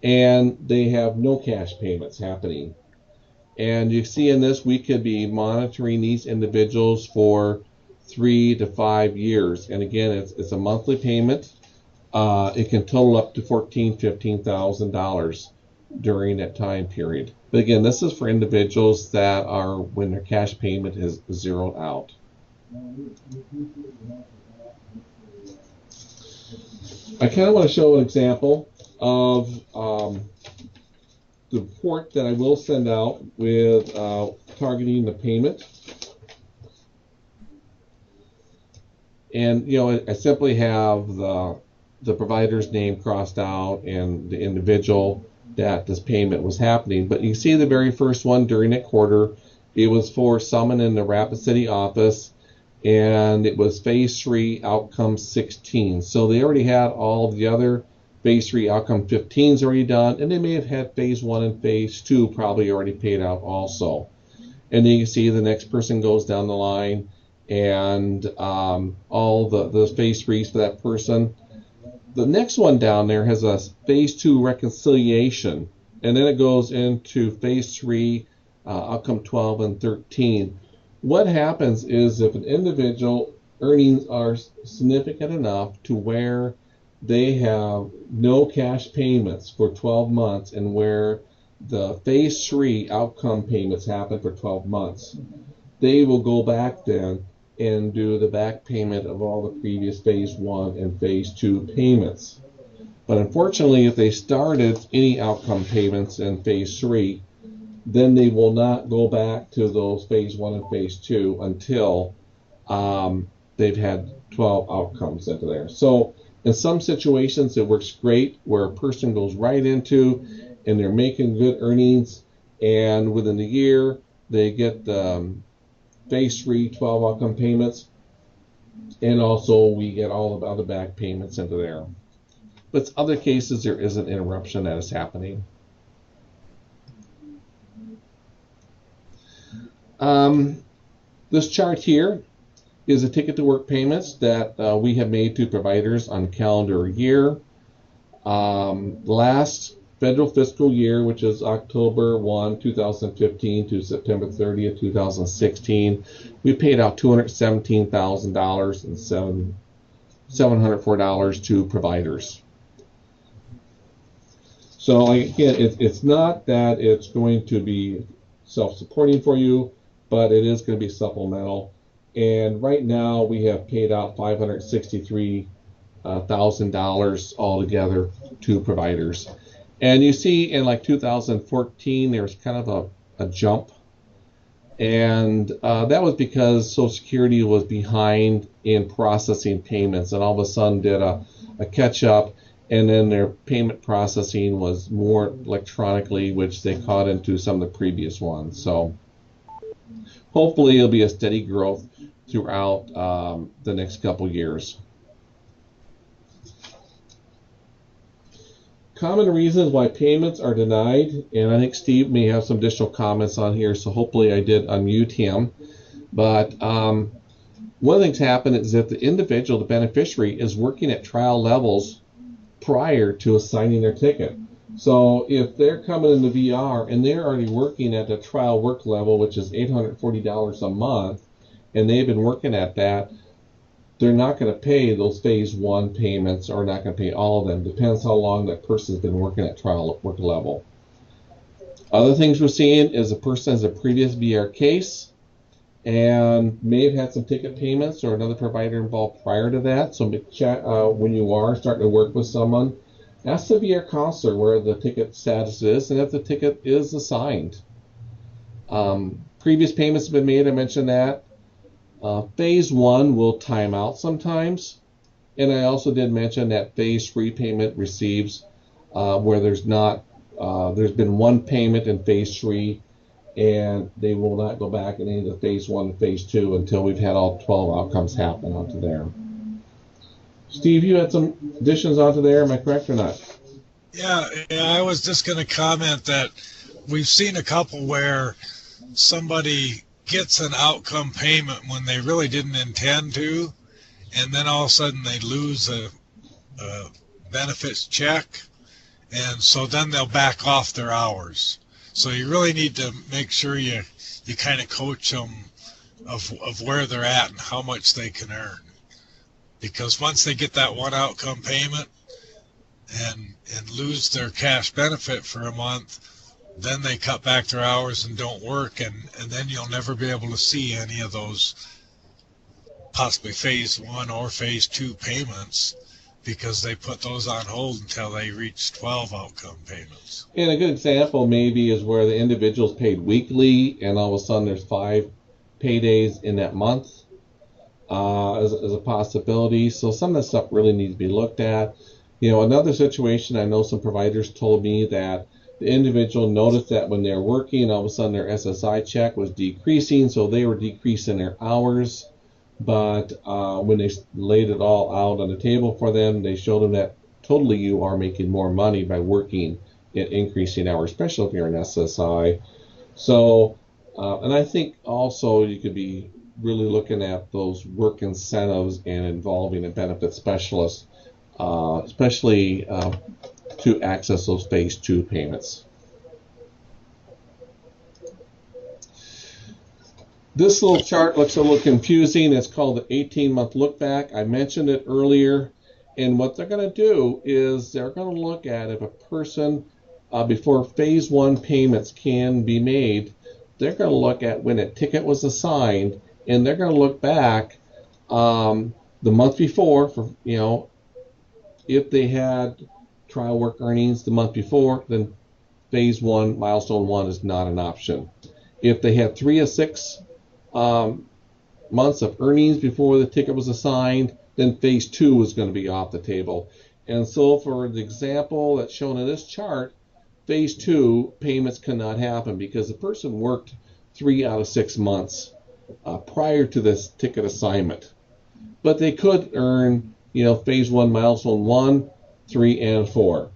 and they have no cash payments happening. And you see in this, we could be monitoring these individuals for 3 to 5 years. And again, it's a monthly payment. It can total up to $14,000, $15,000 during that time period. But again, this is for individuals that are when their cash payment is zeroed out. I kind of want to show an example of the report that I will send out with targeting the payment. And I simply have the provider's name crossed out and the individual that this payment was happening. But you see the very first one during that quarter, it was for someone in the Rapid City office, and it was phase 3 outcome 16. So they already had all the other phase 3 outcome 15s already done, and they may have had phase 1 and phase 2 probably already paid out also. And then you see the next person goes down the line, and all the phase 3s for that person. The next one down there has a phase 2 reconciliation, and then it goes into phase 3 outcome 12 and 13. What happens is if an individual earnings are significant enough to where they have no cash payments for 12 months and where the phase 3 outcome payments happen for 12 months, they will go back then and do the back payment of all the previous phase 1 and phase 2 payments. But unfortunately, if they started any outcome payments in phase 3, then they will not go back to those phase 1 and phase 2 until they've had 12 outcomes into there. So in some situations, it works great where a person goes right into and they're making good earnings, and within the year, they get phase 3 12 outcome payments, and also we get all of the other back payments into there. But in other cases, there is an interruption that is happening. This chart here is a ticket to work payments that we have made to providers on calendar year. Last federal fiscal year, which is October 1, 2015 to September 30th, 2016, we paid out $217,000 and $704 to providers. So again, it's not that it's going to be self-supporting for you, but it is going to be supplemental. And right now we have paid out $563,000 altogether to providers. And you see in like 2014 there was kind of a jump, and that was because Social Security was behind in processing payments, and all of a sudden did a catch up, and then their payment processing was more electronically, which they caught into some of the previous ones. So hopefully it'll be a steady growth throughout the next couple years. Common reasons why payments are denied, and I think Steve may have some additional comments on here, so hopefully I did unmute him. But one of the things happen is that the individual, the beneficiary, is working at trial levels prior to assigning their ticket. So if they're coming in the VR and they're already working at the trial work level, which is $840 a month, and they've been working at that, they're not going to pay those phase 1 payments, or not going to pay all of them. Depends how long that person's been working at trial work level. Other things we're seeing is a person has a previous VR case and may have had some ticket payments or another provider involved prior to that. So when you are starting to work with someone, Ask the VR counselor where the ticket status is and if the ticket is assigned. Previous payments have been made, I mentioned that. Phase 1 will time out sometimes. And I also did mention that phase 3 payment receives where there's been one payment in phase 3 and they will not go back in any of the phase 1 and phase 2 until we've had all 12 outcomes happen onto there. Steve, you had some additions onto there, am I correct or not? Yeah, I was just going to comment that we've seen a couple where somebody gets an outcome payment when they really didn't intend to, and then all of a sudden they lose a benefits check, and so then they'll back off their hours. So you really need to make sure you kind of coach them of where they're at and how much they can earn. Because once they get that one outcome payment and lose their cash benefit for a month, then they cut back their hours and don't work, and then you'll never be able to see any of those possibly phase 1 or phase 2 payments because they put those on hold until they reach 12 outcome payments. And a good example maybe is where the individual's paid weekly and all of a sudden there's 5 paydays in that month. As a possibility. So some of that stuff really needs to be looked at. Another situation, I know some providers told me that the individual noticed that when they're working, all of a sudden their SSI check was decreasing, so they were decreasing their hours. But when they laid it all out on the table for them, they showed them that totally you are making more money by working and increasing hours, especially if you're an SSI. So, and I think also you could be really looking at those work incentives and involving a benefit specialist, especially to access those phase 2 payments. This little chart looks a little confusing. It's called the 18-month look back. I mentioned it earlier, and what they're going to do is they're going to look at if a person, before phase 1 payments can be made, they're going to look at when a ticket was assigned, and they're going to look back the month before for, if they had trial work earnings the month before, then phase 1, milestone 1 is not an option. If they had 3 of 6 months of earnings before the ticket was assigned, then phase 2 is going to be off the table. And so for the example that's shown in this chart, phase 2 payments cannot happen because the person worked 3 out of 6 months prior to this ticket assignment. But they could earn, phase 1, milestone 1, 3, and 4.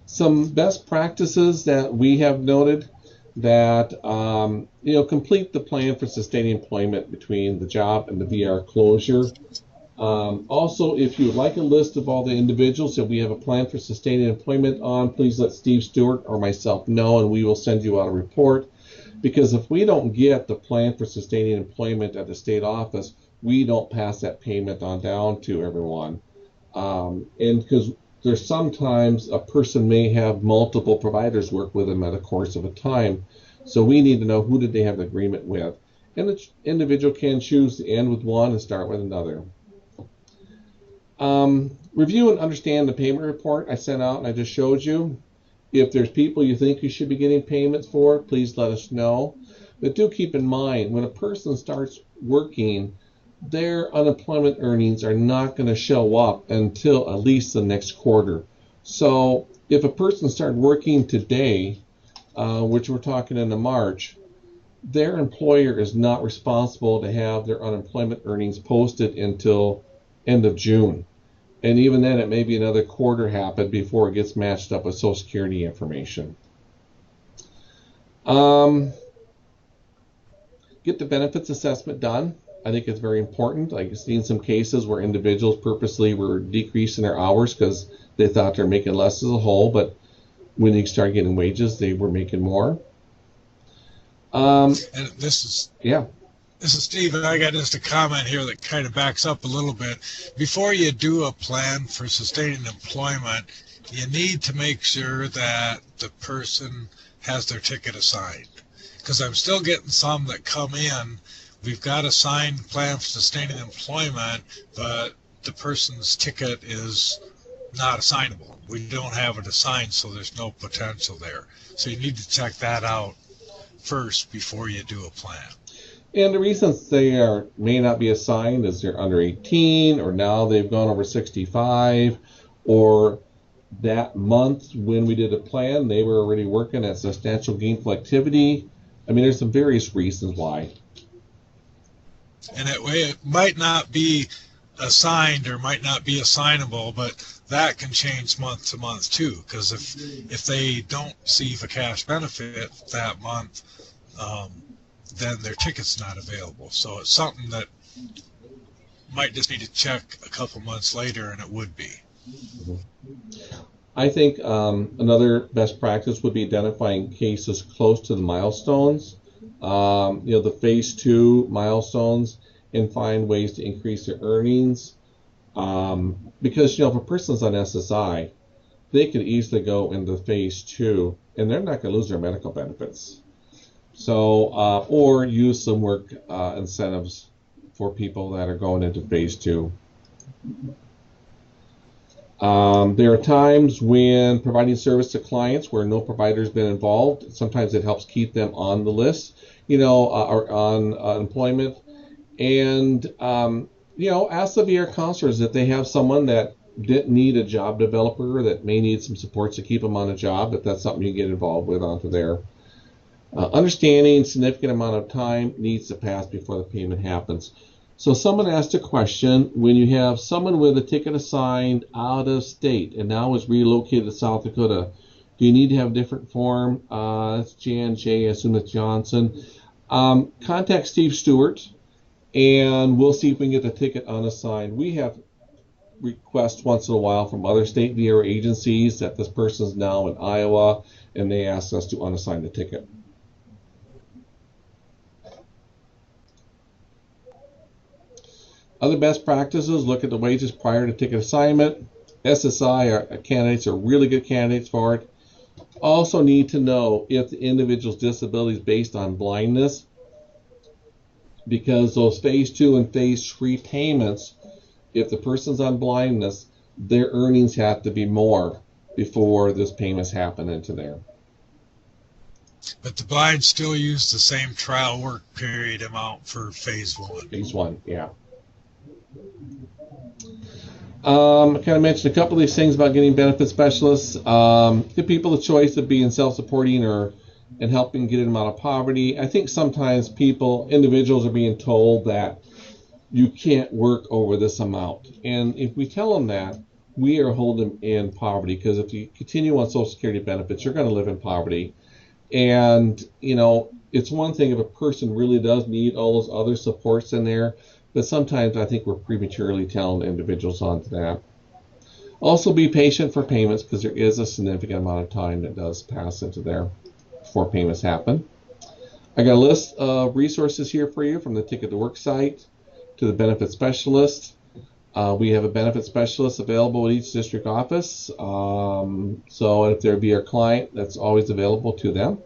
Some best practices that we have noted that, complete the plan for sustaining employment between the job and the VR closure. Also, if you would like a list of all the individuals that we have a plan for sustaining employment on, please let Steve Stewart or myself know, and we will send you out a report. Because if we don't get the plan for sustaining employment at the state office, we don't pass that payment on down to everyone. And because there's sometimes a person may have multiple providers work with them at a course of a time. So we need to know who did they have the agreement with. And the individual can choose to end with one and start with another. Review and understand the payment report I sent out and I just showed you. If there's people you think you should be getting payments for, please let us know. But do keep in mind, when a person starts working, their unemployment earnings are not going to show up until at least the next quarter. So if a person started working today, which we're talking into March, their employer is not responsible to have their unemployment earnings posted until end of June. And even then, it may be another quarter happen before it gets matched up with Social Security information. Get the benefits assessment done. I think it's very important. I've seen some cases where individuals purposely were decreasing their hours because they thought they're making less as a whole, but when they start getting wages, they were making more. And this is Steve, and I got just a comment here that kind of backs up a little bit. Before you do a plan for sustaining employment, you need to make sure that the person has their ticket assigned. Because I'm still getting some that come in we've got a signed plan for sustaining employment, but the person's ticket is not assignable. We don't have it assigned, so there's no potential there. So you need to check that out first before you do a plan. And the reasons they may not be assigned is they're under 18, or now they've gone over 65, or that month when we did a plan, they were already working at substantial gainful activity. I mean, there's some various reasons why. And it might not be assigned or might not be assignable, but that can change month to month too, because if they don't receive a cash benefit that month, then their ticket's not available. So it's something that might just need to check a couple months later, and it would be. I think another best practice would be identifying cases close to the milestones, the phase 2 milestones, and find ways to increase their earnings. Because, if a person's on SSI, they could easily go into phase 2, and they're not going to lose their medical benefits. So, or use some work incentives for people that are going into phase 2. There are times when providing service to clients where no provider's been involved. Sometimes it helps keep them on the list, or on employment. And, ask the VR counselors if they have someone that didn't need a job developer that may need some supports to keep them on a job, if that's something you get involved with onto there. Understanding significant amount of time needs to pass before the payment happens. So someone asked a question, when you have someone with a ticket assigned out of state and now is relocated to South Dakota, do you need to have a different form? It's Jan J, I assume it's Johnson. Contact Steve Stewart, and we'll see if we can get the ticket unassigned. We have requests once in a while from other state VR agencies that this person's now in Iowa, and they ask us to unassign the ticket. Other best practices, look at the wages prior to ticket assignment. SSI candidates are really good candidates for it. Also need to know if the individual's disability is based on blindness, because those phase 2 and phase 3 payments, if the person's on blindness, their earnings have to be more before this payments happen into there. But the blind still use the same trial work period amount for phase 1. Phase 1, yeah. I kind of mentioned a couple of these things about getting benefit specialists. Give people the choice of being self-supporting and helping get them out of poverty. I think sometimes individuals are being told that you can't work over this amount. And if we tell them that, we are holding them in poverty, because if you continue on Social Security benefits, you're going to live in poverty. And, it's one thing if a person really does need all those other supports in there, but sometimes I think we're prematurely telling individuals onto that. Also be patient for payments, because there is a significant amount of time that does pass into there before payments happen. I got a list of resources here for you, from the Ticket to Work site to the benefit specialist. We have a benefit specialist available at each district office. So if there be a client, that's always available to them.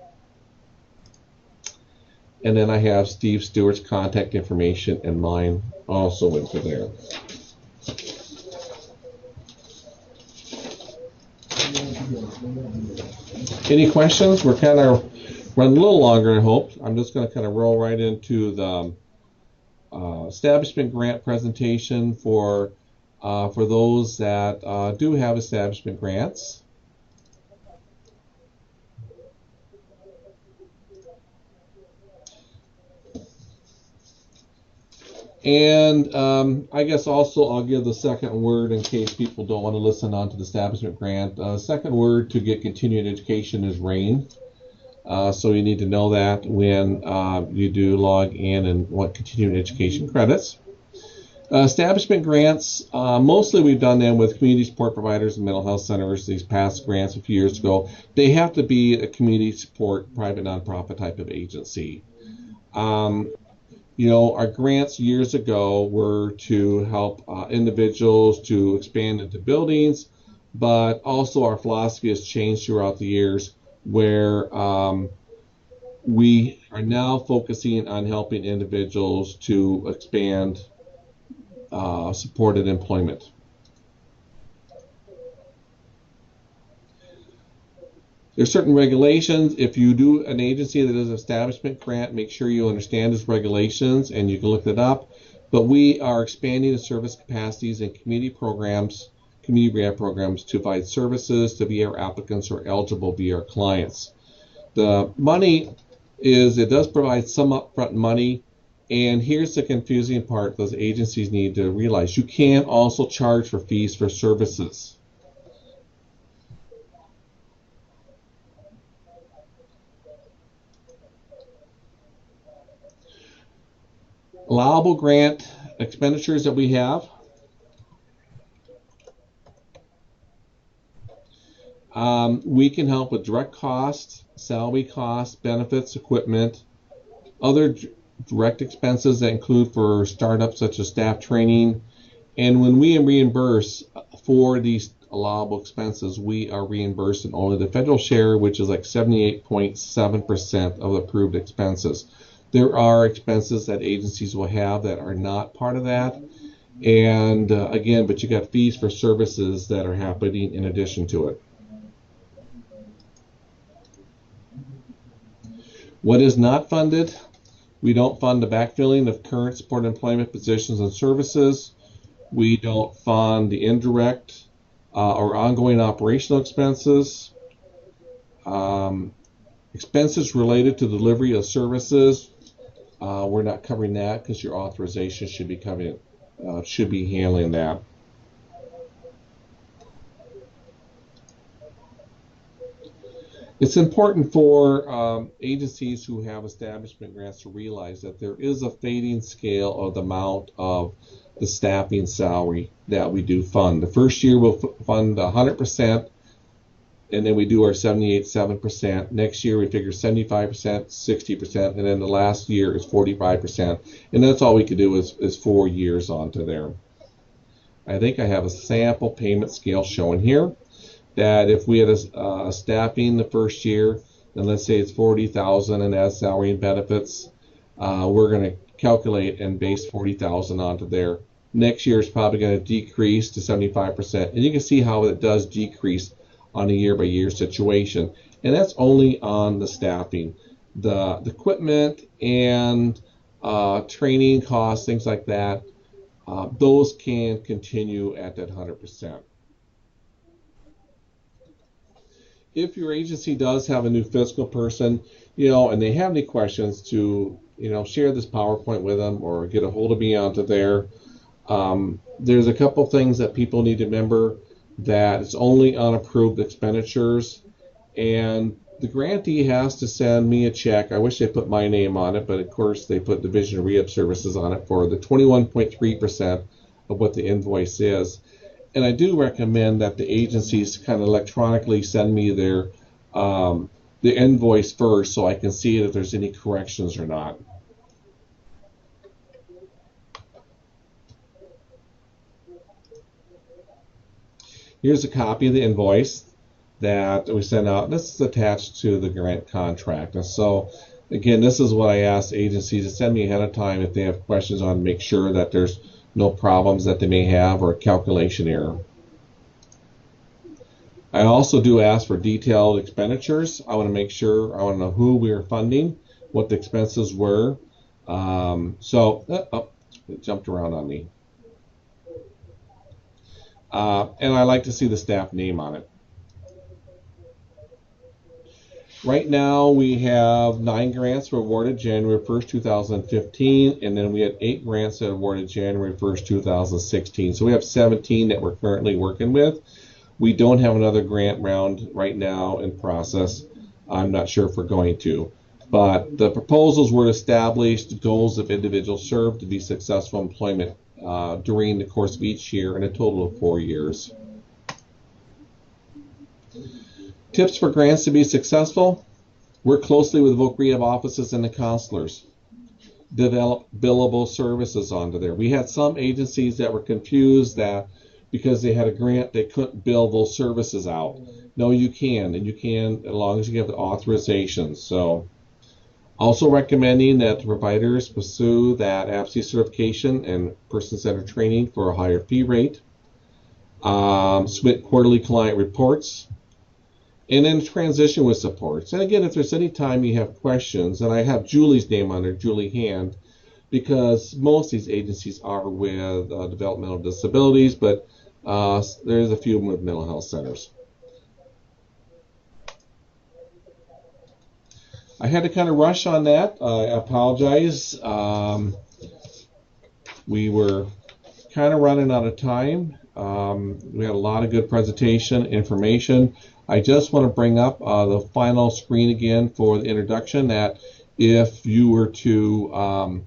And then I have Steve Stewart's contact information and mine also into there. Any questions? We're kind of running a little longer, I hope. I'm just going to kind of roll right into the establishment grant presentation for those that do have establishment grants. And I guess also I'll give the second word in case people don't want to listen on to the establishment grant. Second word to get continuing education is RAIN. So you need to know that when you do log in and want continuing education credits. Establishment grants, mostly we've done them with community support providers and mental health centers. These past grants a few years ago, they have to be a community support, private nonprofit type of agency. Our grants years ago were to help individuals to expand into buildings, but also our philosophy has changed throughout the years, where we are now focusing on helping individuals to expand supported employment. There's certain regulations. If you do an agency that is an establishment grant, make sure you understand those regulations and you can look it up. But we are expanding the service capacities and community programs, community rehab programs, to provide services to be our applicants who are eligible to be our clients. The money it does provide some upfront money, and here's the confusing part those agencies need to realize. You can also charge for fees for services. Allowable grant expenditures that we have. We can help with direct costs, salary costs, benefits, equipment, other direct expenses that include for startups such as staff training. And when we reimburse for these allowable expenses, we are reimbursing only the federal share, which is like 78.7% of approved expenses. There are expenses that agencies will have that are not part of that. And again, but you got fees for services that are happening in addition to it. What is not funded? We don't fund the backfilling of current supported employment positions and services. We don't fund the indirect or ongoing operational expenses. Expenses related to delivery of services. We're not covering that because your authorization should be covering, should be handling that. It's important for agencies who have establishment grants to realize that there is a fading scale of the amount of the staffing salary that we do fund. The first year we'll fund 100%, and then we do our 78.7%. Next year we figure 75%, 60%, and then the last year is 45%. And that's all we could do is 4 years onto there. I think I have a sample payment scale showing here. That if we had a staffing the first year, then let's say it's $40,000 and add salary and benefits, we're going to calculate and base $40,000 onto there. Next year is probably going to decrease to 75%, and you can see how it does decrease on a year-by-year situation, and that's only on the staffing. The equipment and training costs, things like that, those can continue at that 100%. If your agency does have a new fiscal person, and they have any questions, to share this PowerPoint with them or get a hold of me onto there. There's a couple things that people need to remember, that it's only on approved expenditures, and the grantee has to send me a check. I wish they put my name on it, but of course they put Division of Rehab Services on it for the 21.3% of what the invoice is. And I do recommend that the agencies kind of electronically send me their the invoice first, so I can see if there's any corrections or not. Here's a copy of the invoice that we sent out. This is attached to the grant contract. And so, again, this is what I ask agencies to send me ahead of time if they have questions on, make sure that there's no problems that they may have or a calculation error. I also do ask for detailed expenditures. I want to make sure, I want to know who we are funding, what the expenses were. It jumped around on me. And I like to see the staff name on it. Right now we have 9 grants were awarded January 1st, 2015, and then we had 8 grants that were awarded January 1st, 2016. So we have 17 that we're currently working with. We don't have another grant round right now in process. I'm not sure if we're going to. But the proposals were established goals of individuals served to be successful employment during the course of each year in a total of 4 years. Tips for grants to be successful: work closely with voc rehab offices and the counselors. Develop billable services onto there. We had some agencies that were confused that because they had a grant they couldn't bill those services out. No, you can, and you can as long as you have the authorizations. So Also recommending that the providers pursue that APSE certification and person-centered training for a higher fee rate. Submit quarterly client reports. And then transition with supports. And again, if there's any time you have questions, and I have Julie's name on there, Julie Hand, because most of these agencies are with developmental disabilities, but there's a few of them with mental health centers. I had to kind of rush on that. I apologize. We were kind of running out of time. We had a lot of good presentation information. I just want to bring up the final screen again for the introduction, that if you were to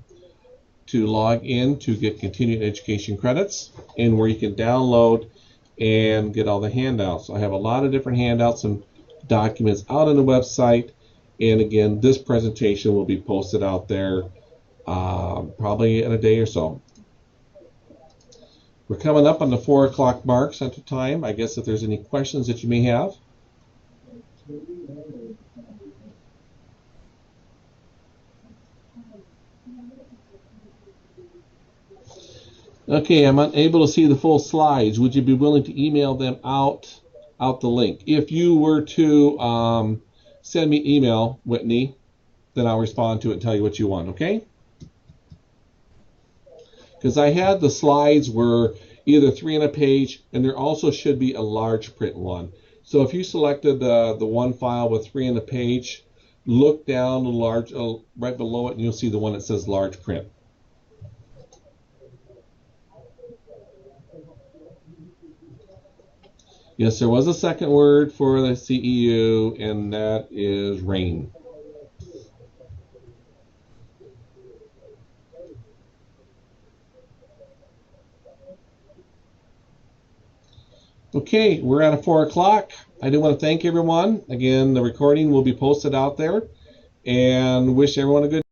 log in to get continuing education credits, and where you can download and get all the handouts. I have a lot of different handouts and documents out on the website. And again, this presentation will be posted out there probably in a day or so. We're coming up on the 4 o'clock mark Central Time. I guess if there's any questions that you may have. Okay, I'm unable to see the full slides. Would you be willing to email them out the link? If you were to send me email, Whitney, then I'll respond to it and tell you what you want, okay? Because I had the slides were either 3 on a page, and there also should be a large print one. So if you selected the one file with 3 on the page, look down the large right below it, and you'll see the one that says large print. Yes, there was a second word for the CEU, and that is rain. Okay, we're at 4 o'clock. I do want to thank everyone. Again, the recording will be posted out there, and wish everyone a good